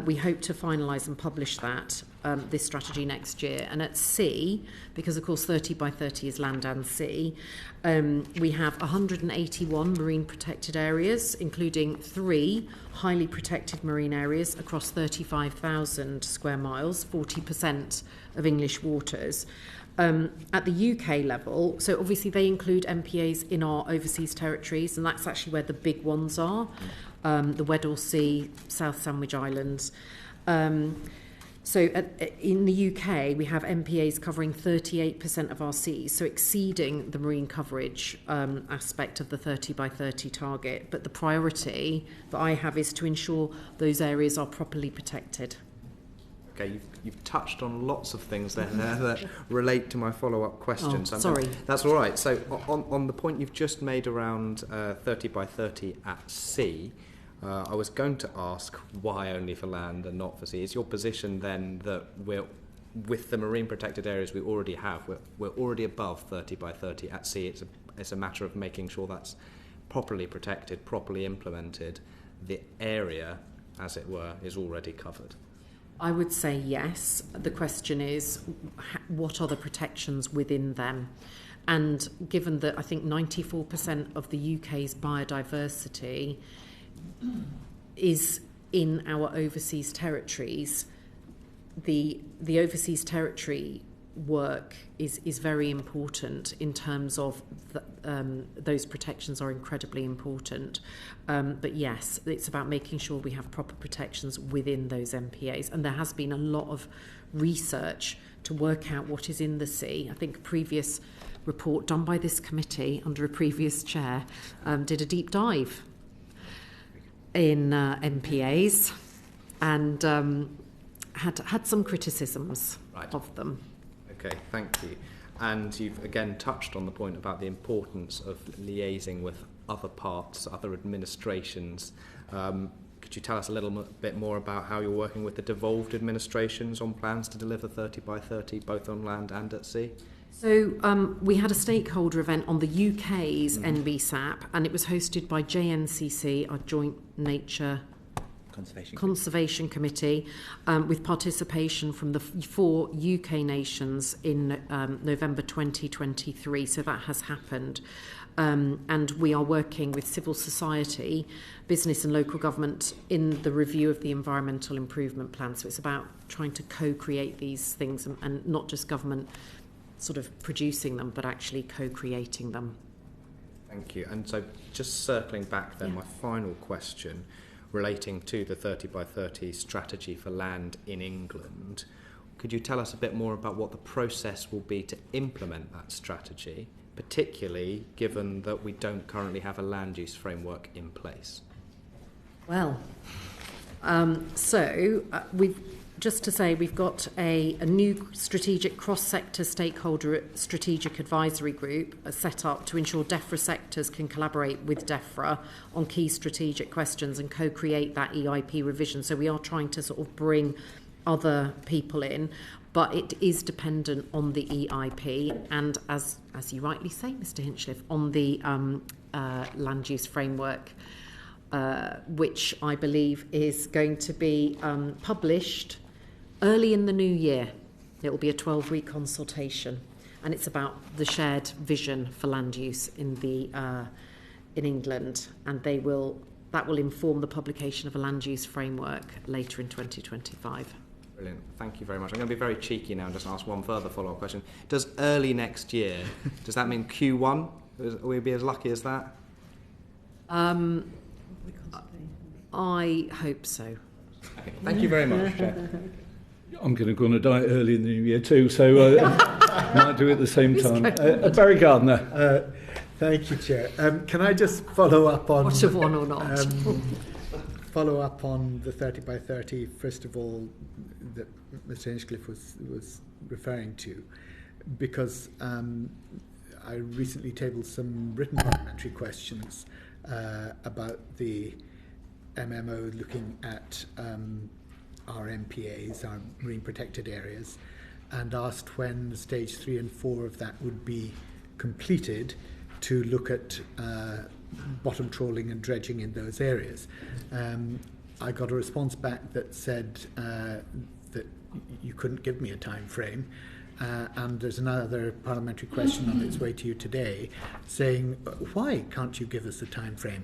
Speaker 2: We hope to finalise and publish that, this strategy next year. And at sea, because of course 30 by 30 is land and sea, we have 181 marine protected areas, including 3 highly protected marine areas across 35,000 square miles, 40% of English waters. At the UK level, so obviously they include MPAs in our overseas territories, and that's actually where the big ones are, the Weddell Sea, South Sandwich Islands. In the UK, we have MPAs covering 38% of our seas, so exceeding the marine coverage aspect of the 30 by 30 target. But the priority that I have is to ensure those areas are properly protected.
Speaker 4: Okay, you've touched on lots of things there that relate to my follow-up questions.
Speaker 2: Sorry.
Speaker 4: That's all right. So on the point you've just made around 30 by 30 at sea, I was going to ask why only for land and not for sea. Is your position then that with the marine protected areas we already have, we're already above 30 by 30 at sea? It's a matter of making sure that's properly protected, properly implemented. The area, as it were, is already covered.
Speaker 2: I would say yes. The question is, what are the protections within them? And given that I think 94% of the UK's biodiversity is in our overseas territories, the overseas territory work is very important in terms of those protections are incredibly important. But yes, it's about making sure we have proper protections within those MPAs. And there has been a lot of research to work out what is in the sea. I think a previous report done by this committee under a previous chair did a deep dive in MPAs and had some criticisms of them.
Speaker 4: Okay, thank you. And you've again touched on the point about the importance of liaising with other parts, other administrations. Could you tell us a little bit more about how you're working with the devolved administrations on plans to deliver 30 by 30, both on land and at sea?
Speaker 2: So we had a stakeholder event on the UK's NBSAP, and it was hosted by JNCC, our Joint Nature Conservation Committee, with participation from the 4 UK nations in November 2023. So that has happened. And we are working with civil society, business and local government in the review of the environmental improvement plan. So it's about trying to co-create these things and not just government sort of producing them, but actually co-creating them.
Speaker 4: Thank you. And so just circling back then, my final question relating to the 30 by 30 strategy for land in England. Could you tell us a bit more about what the process will be to implement that strategy, particularly given that we don't currently have a land use framework in place?
Speaker 2: Well, we've got a new strategic cross-sector stakeholder strategic advisory group set up to ensure DEFRA sectors can collaborate with DEFRA on key strategic questions and co-create that EIP revision. So we are trying to sort of bring other people in, but it is dependent on the EIP and, as you rightly say, Mr. Hinchliffe, on the land use framework, which I believe is going to be published early in the new year. It will be a 12-week consultation, and it's about the shared vision for land use in the in England, and that will inform the publication of a land use framework later in 2025.
Speaker 4: Brilliant. Thank you very much. I'm going to be very cheeky now and just ask one further follow-up question. Does early next year, does that mean Q1? Will we be as lucky as that?
Speaker 2: I hope so.
Speaker 4: Okay. Thank you very much, Chair.
Speaker 1: I'm going to go on a diet early in the new year too, so might do it at the same time. Barry Gardner.
Speaker 14: Thank you, Chair. Can I just follow up on...
Speaker 2: What of one or not?
Speaker 14: Follow up on the 30 by 30, first of all, that Mr. Hinchcliffe was referring to, because I recently tabled some written parliamentary questions about the MMO looking at our MPAs, our marine protected areas, and asked when stage 3 and 4 of that would be completed to look at bottom trawling and dredging in those areas. I got a response back that said that you couldn't give me a time frame, and there's another parliamentary question on its way to you today saying, why can't you give us a time frame?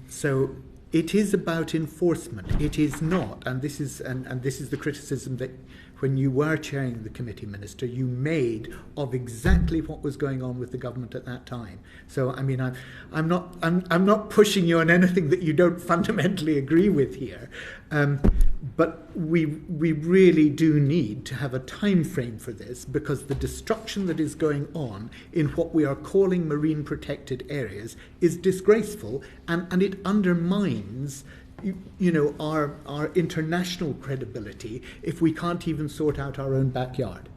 Speaker 14: So it is about enforcement. It is not, and this is the criticism that when you were chairing the committee, Minister, you made of exactly what was going on with the government at that time. So I mean, I'm not pushing you on anything that you don't fundamentally agree with here, but we really do need to have a time frame for this, because the destruction that is going on in what we are calling marine protected areas is disgraceful, and it undermines our international credibility if we can't even sort out our own backyard.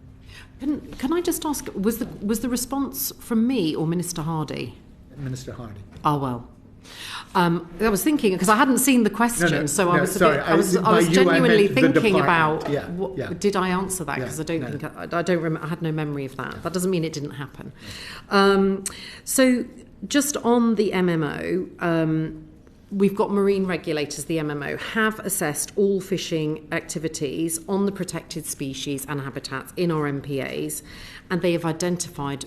Speaker 2: Can I just ask, was the response from me or Minister Hardy?
Speaker 14: Minister Hardy.
Speaker 2: Oh, well. I was thinking, because I hadn't seen the question, I was genuinely thinking about, did I answer that? Because I don't remember, I had no memory of that. That doesn't mean it didn't happen. So just on the MMO, we've got marine regulators, the MMO, have assessed all fishing activities on the protected species and habitats in our MPAs, and they have identified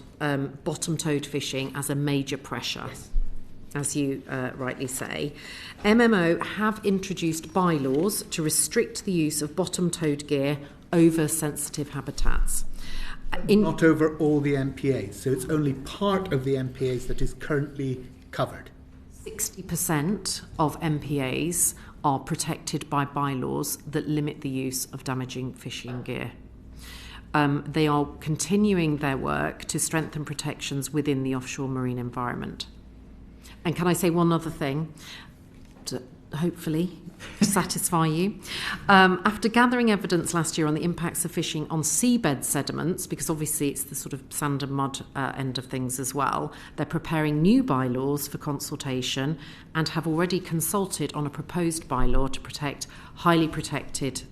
Speaker 2: bottom-towed fishing as a major pressure, as you rightly say. MMO have introduced bylaws to restrict the use of bottom-towed gear over sensitive habitats.
Speaker 14: Not over all the MPAs, so it's only part of the MPAs that is currently covered.
Speaker 2: 60% of MPAs are protected by bylaws that limit the use of damaging fishing gear. They are continuing their work to strengthen protections within the offshore marine environment. And can I say one other thing to hopefully satisfy you? After gathering evidence last year on the impacts of fishing on seabed sediments, because obviously it's the sort of sand and mud end of things as well, they're preparing new bylaws for consultation and have already consulted on a proposed bylaw to protect highly protected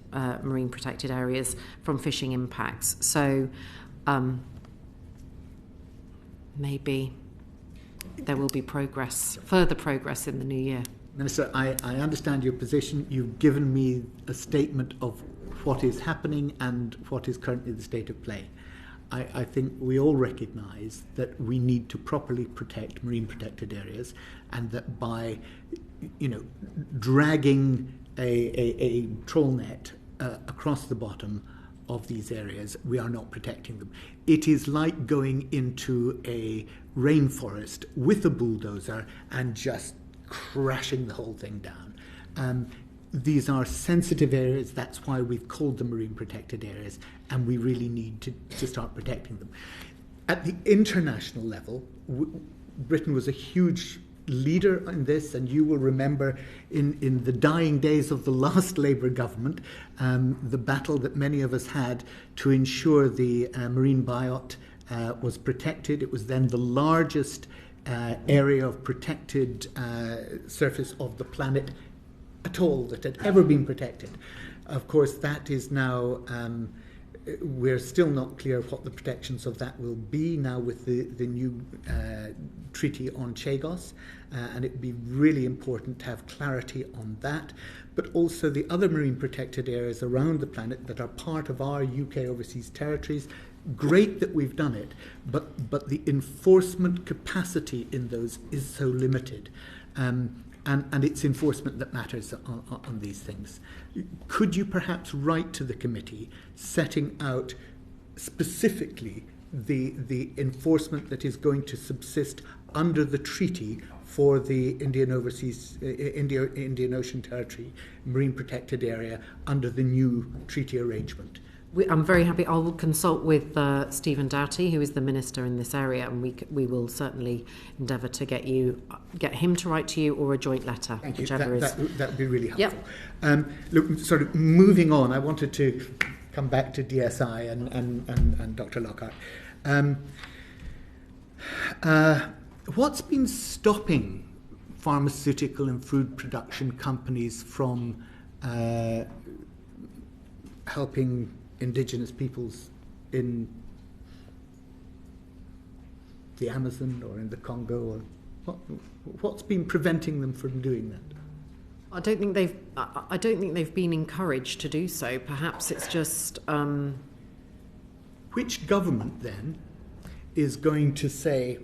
Speaker 2: marine protected areas from fishing impacts. So maybe there will be further progress in the new year.
Speaker 14: Minister, I understand your position. You've given me a statement of what is happening and what is currently the state of play. I think we all recognise that we need to properly protect marine protected areas, and that by dragging a trawl net across the bottom of these areas, we are not protecting them. It is like going into a rainforest with a bulldozer and just crashing the whole thing down. These are sensitive areas. That's why we've called them marine protected areas, and we really need to start protecting them. At the international level, Britain was a huge leader in this, and you will remember in the dying days of the last Labour government, the battle that many of us had to ensure the marine biota was protected. It was then the largest area of protected surface of the planet at all that had ever been protected. Of course, that is now, we're still not clear what the protections of that will be now with the new treaty on Chagos, and it would be really important to have clarity on that, but also the other marine protected areas around the planet that are part of our UK overseas territories.
Speaker 8: great that we've done it, but the enforcement capacity in those is so limited. And it's enforcement that matters on these things. Could you perhaps write to the committee setting out specifically the enforcement that is going to subsist under the treaty for the Indian Ocean Territory Marine Protected Area under the new treaty arrangement?
Speaker 2: I'm very happy. I will consult with Stephen Doughty, who is the minister in this area, and we will certainly endeavour to get him to write to you, or a joint letter,
Speaker 8: Thank you.
Speaker 2: whichever
Speaker 8: That would be really helpful.
Speaker 2: Yep.
Speaker 8: Look, sort of moving on, I wanted to come back to DSI and Dr. Lockhart. What's been stopping pharmaceutical and food production companies from helping indigenous peoples in the Amazon or in the Congo? Or what's been preventing them from doing that?
Speaker 2: I don't think they've been encouraged to do so. Perhaps it's just.
Speaker 8: Which government then is going to say,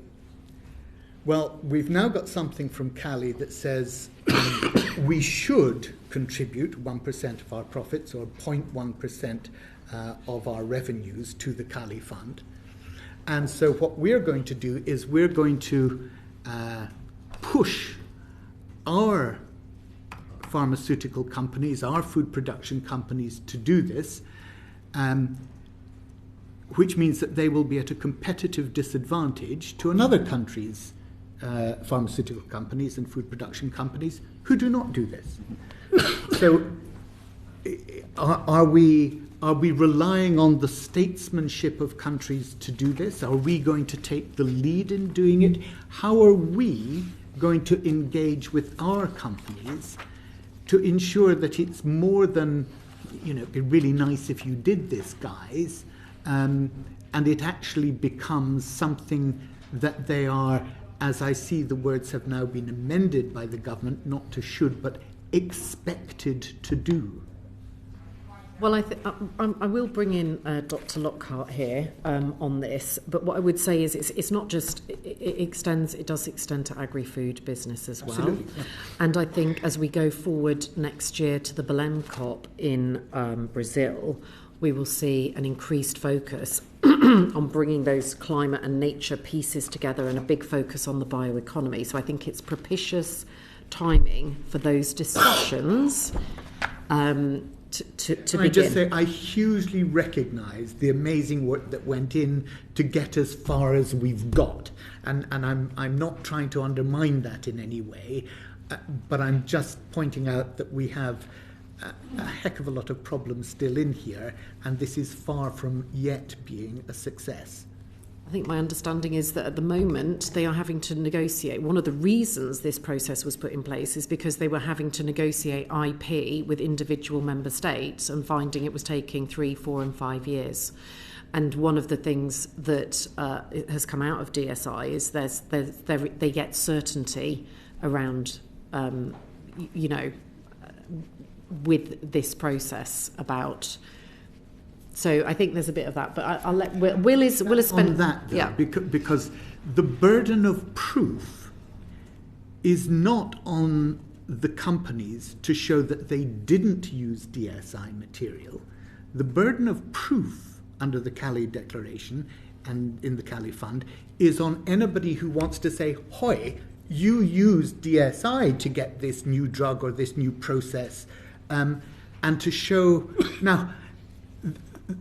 Speaker 8: well, we've now got something from Cali that says we should contribute 1% of our profits or 0.1% of our revenues to the Cali Fund. And so what we're going to do is we're going to push our pharmaceutical companies, our food production companies to do this, which means that they will be at a competitive disadvantage to another country's pharmaceutical companies and food production companies who do not do this. So are we relying on the statesmanship of countries to do this? Are we going to take the lead in doing it? How are we going to engage with our companies to ensure that it's more than, it'd be really nice if you did this, guys, and it actually becomes something that they are, as I see the words have now been amended by the government, not to should, but expected to do?
Speaker 2: Well, I will bring in Dr. Lockhart here on this, but what I would say is it's not just, it does extend to agri-food business as well.
Speaker 8: Absolutely, yeah.
Speaker 2: And I think as we go forward next year to the Belém COP in Brazil, we will see an increased focus on bringing those climate and nature pieces together, and a big focus on the bioeconomy. So I think it's propitious timing for those discussions to begin.
Speaker 8: I just say I hugely recognise the amazing work that went in to get as far as we've got, and I'm not trying to undermine that in any way, but I'm just pointing out that we have a heck of a lot of problems still in here, and this is far from yet being a success.
Speaker 2: I think my understanding is that at the moment they are having to negotiate. One of the reasons this process was put in place is because they were having to negotiate IP with individual member states and finding it was taking 3, 4 and 5 years. And one of the things that has come out of DSI is they get certainty around, with this process about. So I think there's a bit of that, but I'll let Will has spent
Speaker 8: on that though, because the burden of proof is not on the companies to show that they didn't use DSI material. The burden of proof under the Cali Declaration and in the Cali Fund is on anybody who wants to say, "Hoy, you used DSI to get this new drug or this new process," and to show now.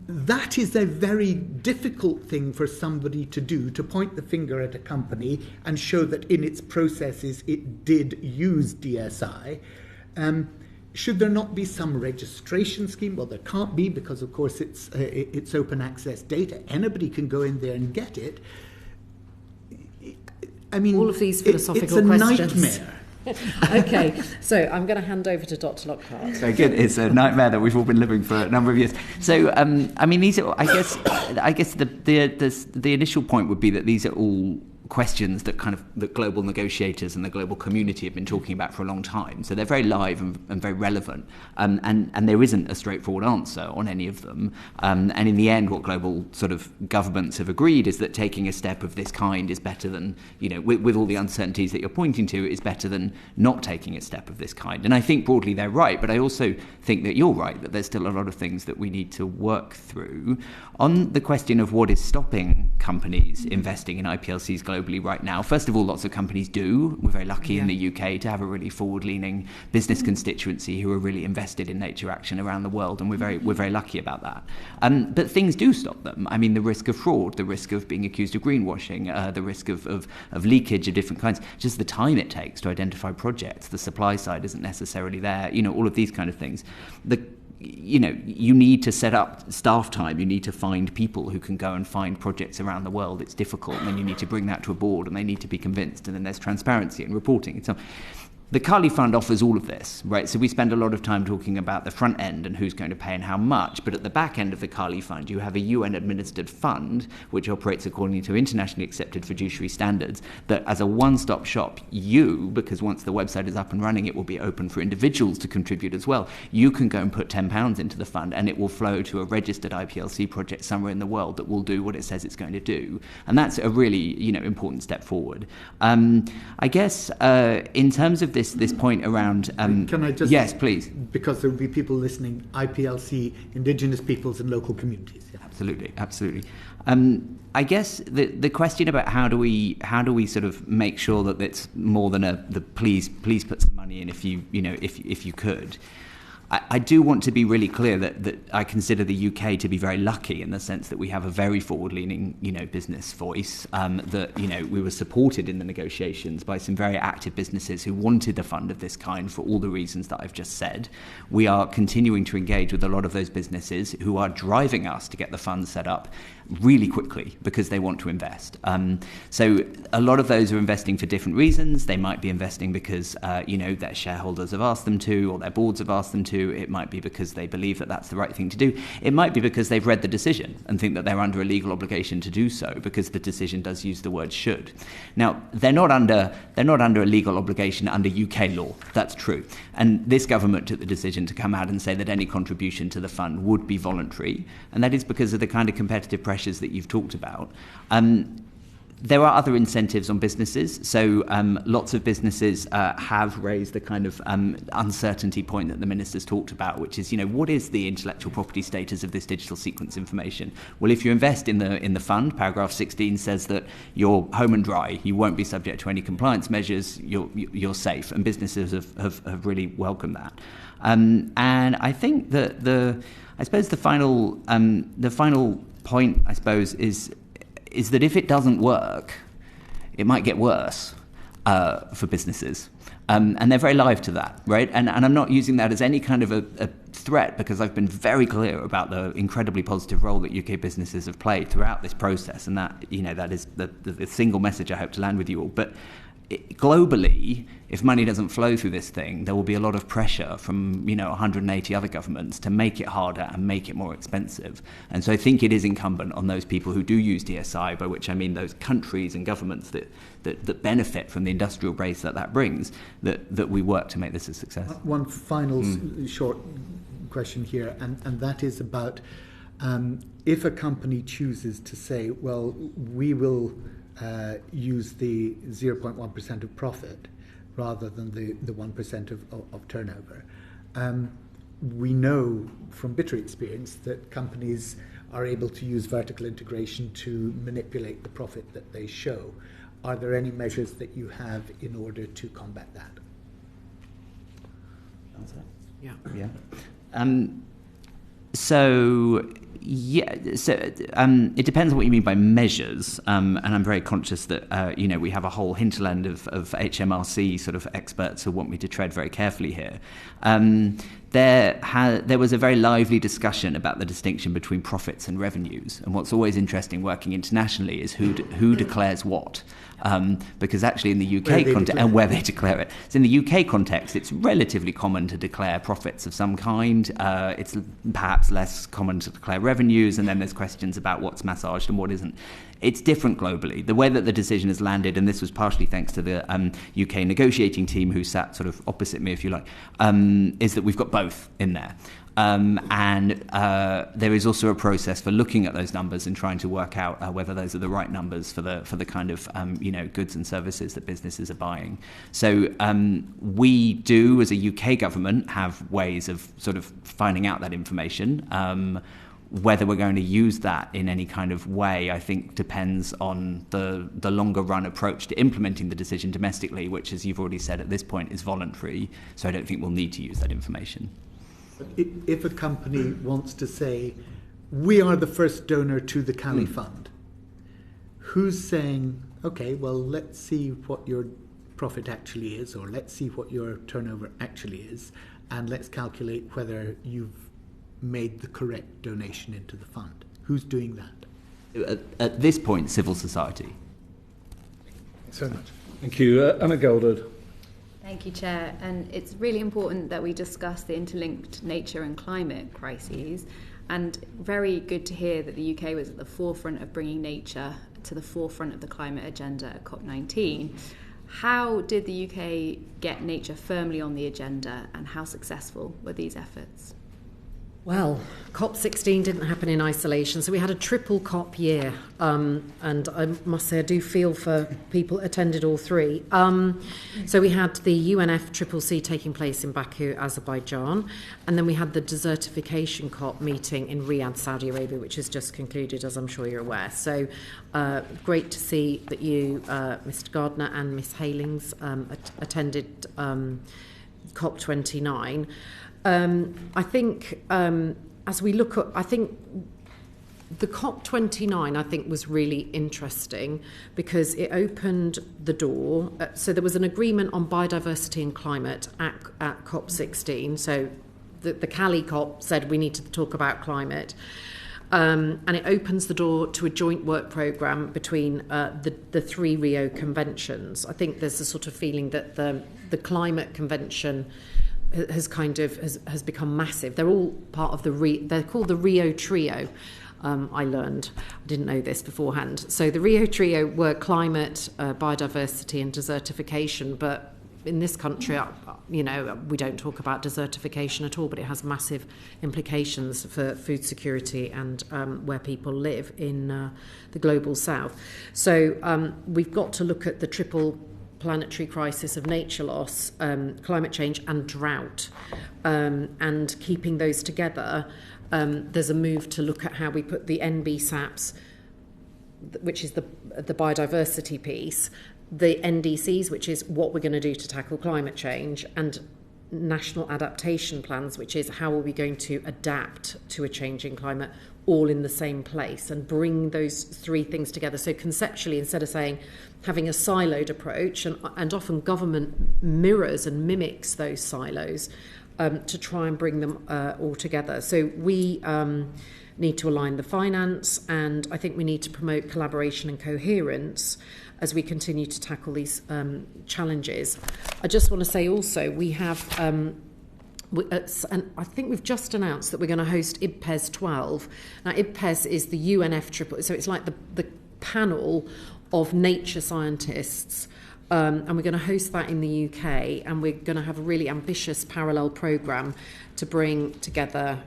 Speaker 8: That is a very difficult thing for somebody to do, to point the finger at a company and show that in its processes it did use DSI. Should there not be some registration scheme? Well, there can't be, because of course it's open access data. Anybody can go in there and get it. I mean,
Speaker 2: all of these philosophical
Speaker 8: it's a
Speaker 2: questions.
Speaker 8: Nightmare.
Speaker 2: Okay, so I'm going to hand over to Dr. Lockhart.
Speaker 12: Very good. It's a nightmare that we've all been living for a number of years. So, I mean, these are, I guess the initial point would be that these are all questions that that global negotiators and the global community have been talking about for a long time. So they're very live and very relevant, and there isn't a straightforward answer on any of them. And in the end, what global sort of governments have agreed is that taking a step of this kind is better than, with all the uncertainties that you're pointing to, is better than not taking a step of this kind. And I think broadly they're right, but I also think that you're right, that there's still a lot of things that we need to work through. On the question of what is stopping companies investing in IPLCs globally right now, first of all, lots of companies do. We're very lucky in the UK to have a really forward-leaning business constituency who are really invested in nature action around the world, and we're very lucky about that. But things do stop them. I mean, the risk of fraud, the risk of being accused of greenwashing, the risk of leakage of different kinds, just the time it takes to identify projects, the supply side isn't necessarily there, all of these kind of things. You need to set up staff time, you need to find people who can go and find projects around the world. It's difficult, and then you need to bring that to a board, and they need to be convinced, and then there's transparency and reporting and so on. The Carly Fund offers all of this, right? So we spend a lot of time talking about the front end and who's going to pay and how much, but at the back end of the Carly Fund, you have a UN-administered fund which operates according to internationally accepted fiduciary standards that as a one-stop shop, because once the website is up and running, it will be open for individuals to contribute as well. You can go and put £10 into the fund and it will flow to a registered IPLC project somewhere in the world that will do what it says it's going to do. And that's a really, important step forward. I guess in terms of this point around...
Speaker 8: Can I just...
Speaker 12: Yes, please.
Speaker 8: Because there will be people listening, IPLC, Indigenous peoples and local communities. Yeah.
Speaker 12: Absolutely. I guess the question about how do we sort of make sure that it's more than the please put some money in if you could. I do want to be really clear that I consider the UK to be very lucky in the sense that we have a very forward-leaning, business voice, that, we were supported in the negotiations by some very active businesses who wanted a fund of this kind for all the reasons that I've just said. We are continuing to engage with a lot of those businesses who are driving us to get the fund set up really quickly because they want to invest. So a lot of those are investing for different reasons. They might be investing because, their shareholders have asked them to, or their boards have asked them to. It might be because they believe that that's the right thing to do. It might be because they've read the decision and think that they're under a legal obligation to do so because the decision does use the word should. Now, they're not under a legal obligation under UK law. That's true. And this government took the decision to come out and say that any contribution to the fund would be voluntary, and that is because of the kind of competitive pressures that you've talked about. There are other incentives on businesses. So lots of businesses have raised the kind of uncertainty point that the minister's talked about, which is, what is the intellectual property status of this digital sequence information? Well, if you invest in the fund, paragraph 16 says that you're home and dry. You won't be subject to any compliance measures. You're safe, and businesses have really welcomed that. And I think that the final point, I suppose, is that if it doesn't work, it might get worse for businesses. And they're very live to that, right? And I'm not using that as any kind of a threat, because I've been very clear about the incredibly positive role that UK businesses have played throughout this process, and that, that is the single message I hope to land with you all. But globally, if money doesn't flow through this thing, there will be a lot of pressure from 180 other governments to make it harder and make it more expensive. And so I think it is incumbent on those people who do use DSI, by which I mean those countries and governments that benefit from the industrial base that brings, that we work to make this a success.
Speaker 8: One final short question here, and that is about if a company chooses to say, well, we will use the 0.1% of profit rather than the 1% of turnover. We know from bitter experience that companies are able to use vertical integration to manipulate the profit that they show. Are there any measures that you have in order to combat that?
Speaker 12: Yeah. It depends on what you mean by measures, and I'm very conscious that we have a whole hinterland of HMRC sort of experts who want me to tread very carefully here. There was a very lively discussion about the distinction between profits and revenues, and what's always interesting working internationally is who declares what. Because actually in the UK context, and where they declare it. So in the UK context, it's relatively common to declare profits of some kind. It's perhaps less common to declare revenues, and then there's questions about what's massaged and what isn't. It's different globally. The way that the decision has landed, and this was partially thanks to the UK negotiating team who sat sort of opposite me, if you like, is that we've got both in there. And there is also a process for looking at those numbers and trying to work out whether those are the right numbers for the kind of goods and services that businesses are buying. So we do, as a UK government, have ways of sort of finding out that information. Whether we're going to use that in any kind of way, I think, depends on the longer run approach to implementing the decision domestically, which, as you've already said, at this point is voluntary. So I don't think we'll need to use that information.
Speaker 14: If a company wants to say, we are the first donor to the Cali Fund, who's saying, okay, well, let's see what your profit actually is, or let's see what your turnover actually is, and let's calculate whether you've made the correct donation into the fund? Who's doing that?
Speaker 12: At this point, civil society.
Speaker 14: Thanks so much.
Speaker 1: Thank you. Anna Goldard.
Speaker 9: Thank you, Chair. And it's really important that we discuss the interlinked nature and climate crises. And very good to hear that the UK was at the forefront of bringing nature to the forefront of the climate agenda at COP19. How did the UK get nature firmly on the agenda, and how successful were these efforts?
Speaker 2: Well, COP16 didn't happen in isolation, so we had a triple COP year, and I must say I do feel for people who attended all three. So we had the UNFCCC taking place in Baku, Azerbaijan, and then we had the desertification COP meeting in Riyadh, Saudi Arabia, which has just concluded, as I'm sure you're aware. So great to see that you, Mr Gardner and Miss Halings, attended COP29. I think as we look at, I think the COP29, I think, was really interesting because it opened the door. So there was an agreement on biodiversity and climate at COP16. So the Cali COP said we need to talk about climate. And it opens the door to a joint work programme between the three Rio conventions. I think there's a sort of feeling that the climate convention has become massive. They're all part of they're called the Rio Trio. I learned, I didn't know this beforehand. So the Rio Trio were climate, biodiversity and desertification, but in this country, we don't talk about desertification at all, but it has massive implications for food security and where people live in the global south. So we've got to look at the triple planetary crisis of nature loss, climate change and drought, and keeping those together. There's a move to look at how we put the NBSAPs, which is the biodiversity piece, the NDCs, which is what we're going to do to tackle climate change, and national adaptation plans, which is how are we going to adapt to a changing climate, all in the same place, and bring those three things together. So conceptually, instead of saying having a siloed approach, and often government mirrors and mimics those silos, to try and bring them all together. So we need to align the finance, and I think we need to promote collaboration and coherence as we continue to tackle these challenges. I just want to say also we have, and I think we've just announced that we're going to host IBPES 12. Now IBPES is the UNFCCC, so it's like the panel of nature scientists, and we're going to host that in the UK, and we're going to have a really ambitious parallel programme to bring together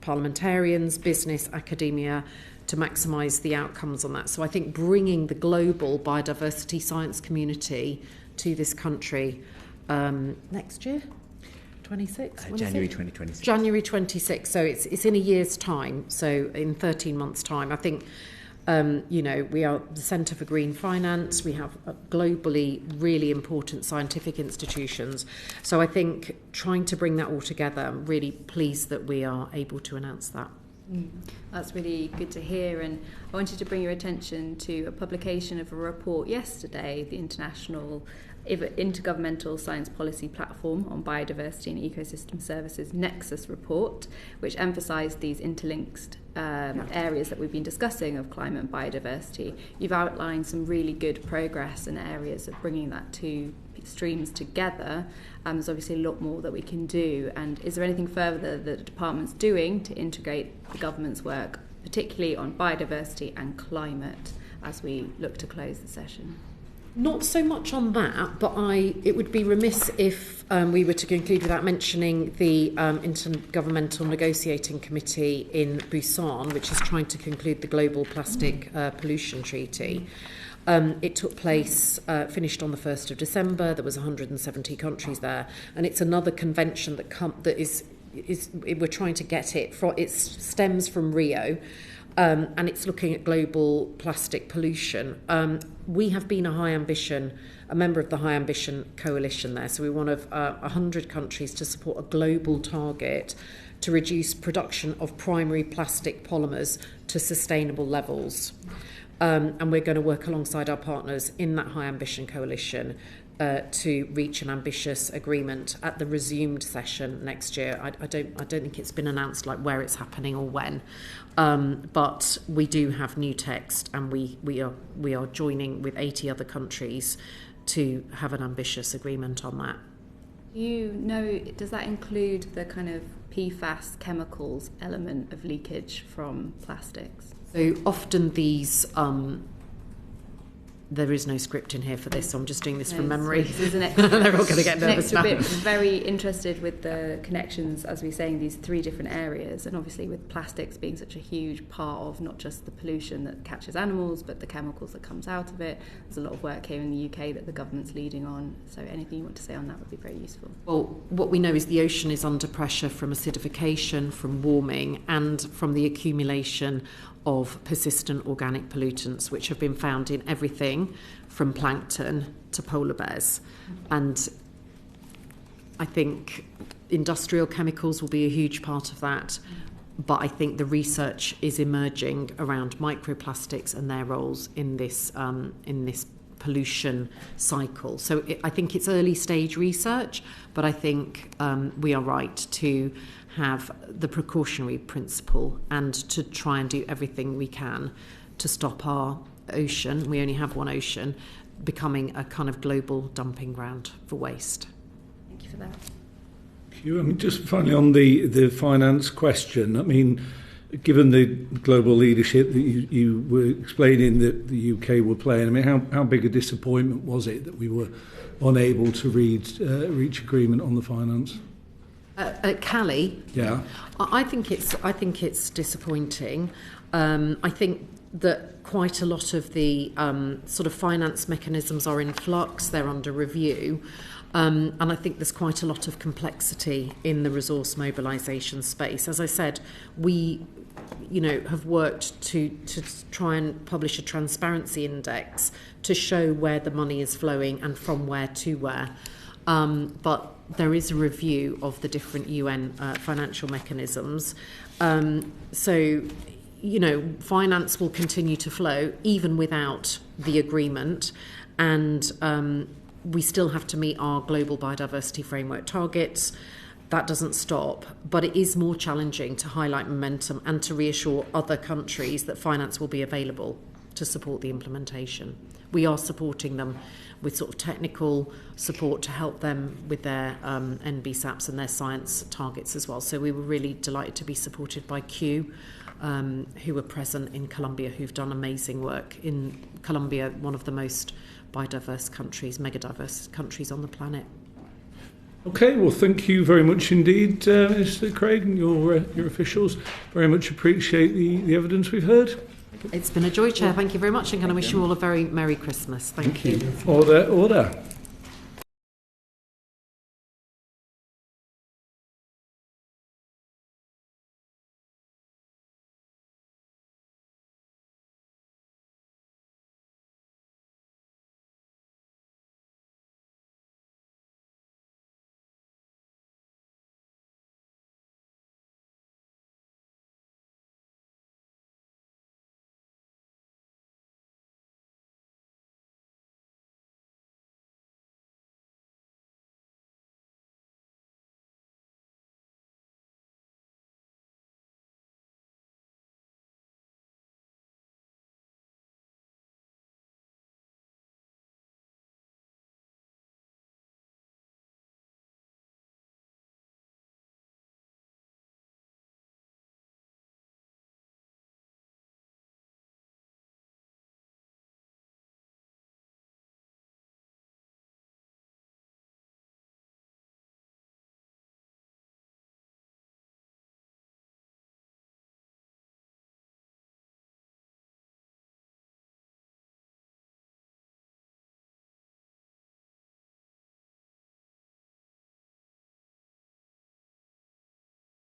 Speaker 2: parliamentarians, business, academia, to maximise the outcomes on that. So I think bringing the global biodiversity science community to this country next year, 26?
Speaker 12: January 2026.
Speaker 2: January 26. So it's in a year's time, so in 13 months' time. I think, we are the Centre for Green Finance. We have globally really important scientific institutions. So I think trying to bring that all together, I'm really pleased that we are able to announce that.
Speaker 9: That's really good to hear, and I wanted to bring your attention to a publication of a report yesterday, the International Intergovernmental Science Policy Platform on Biodiversity and Ecosystem Services Nexus report, which emphasised these interlinked areas that we've been discussing of climate and biodiversity. You've outlined some really good progress and areas of bringing that two streams together. There's obviously a lot more that we can do, and is there anything further that the department's doing to integrate the government's work, particularly on biodiversity and climate, as we look to close the session?
Speaker 2: Not so much on that, but it would be remiss if we were to conclude without mentioning the Intergovernmental Negotiating Committee in Busan, which is trying to conclude the Global Plastic Pollution Treaty. It took place, finished on the 1st of December. There was 170 countries there, and it's another convention that is we're trying to get it from. It stems from Rio. And it's looking at global plastic pollution. We have been a member of the High Ambition Coalition there, so we're one of 100 countries to support a global target to reduce production of primary plastic polymers to sustainable levels. And we're going to work alongside our partners in that High Ambition Coalition to reach an ambitious agreement at the resumed session next year. I don't think it's been announced like where it's happening or when, but we do have new text, and we are joining with 80 other countries to have an ambitious agreement on that.
Speaker 9: Does that include the kind of PFAS chemicals element of leakage from plastics?
Speaker 2: So often these. There is no script in here for this, so I'm just doing this from memory. They're all going to get nervous now.
Speaker 9: Bit, very interested with the connections, as we were saying, these 3 different areas, and obviously with plastics being such a huge part of not just the pollution that catches animals, but the chemicals that comes out of it. There's a lot of work here in the UK that the government's leading on, so anything you want to say on that would be very useful.
Speaker 2: Well, what we know is the ocean is under pressure from acidification, from warming, and from the accumulation of persistent organic pollutants, which have been found in everything from plankton to polar bears. And I think industrial chemicals will be a huge part of that, but I think the research is emerging around microplastics and their roles in this pollution cycle. So I think it's early stage research, but I think we are right to have the precautionary principle and to try and do everything we can to stop our ocean, we only have one ocean, becoming a kind of global dumping ground for waste.
Speaker 9: Thank you for that.
Speaker 1: Thank you. I mean, just finally on the finance question, I mean, given the global leadership that you were explaining that the UK were playing, I mean, how big a disappointment was it that we were unable to reach agreement on the finance?
Speaker 2: At Cali,
Speaker 1: yeah,
Speaker 2: I think it's disappointing. I think that quite a lot of the sort of finance mechanisms are in flux; they're under review, and I think there's quite a lot of complexity in the resource mobilisation space. As I said, we, have worked to try and publish a transparency index to show where the money is flowing and from where to where. But there is a review of the different UN financial mechanisms. So, finance will continue to flow even without the agreement. And we still have to meet our global biodiversity framework targets. That doesn't stop. But it is more challenging to highlight momentum and to reassure other countries that finance will be available to support the implementation. We are supporting them with sort of technical support to help them with their NBSAPs and their science targets as well. So we were really delighted to be supported by Creagh, who were present in Colombia, who've done amazing work in Colombia, one of the most biodiverse countries, megadiverse countries on the planet.
Speaker 1: Okay, well, thank you very much indeed, Mr. Creagh, and your officials. Very much appreciate the evidence we've heard.
Speaker 2: It's been a joy, Chair. Thank you very much, and can I wish you all a very Merry Christmas. Thank you.
Speaker 1: Order.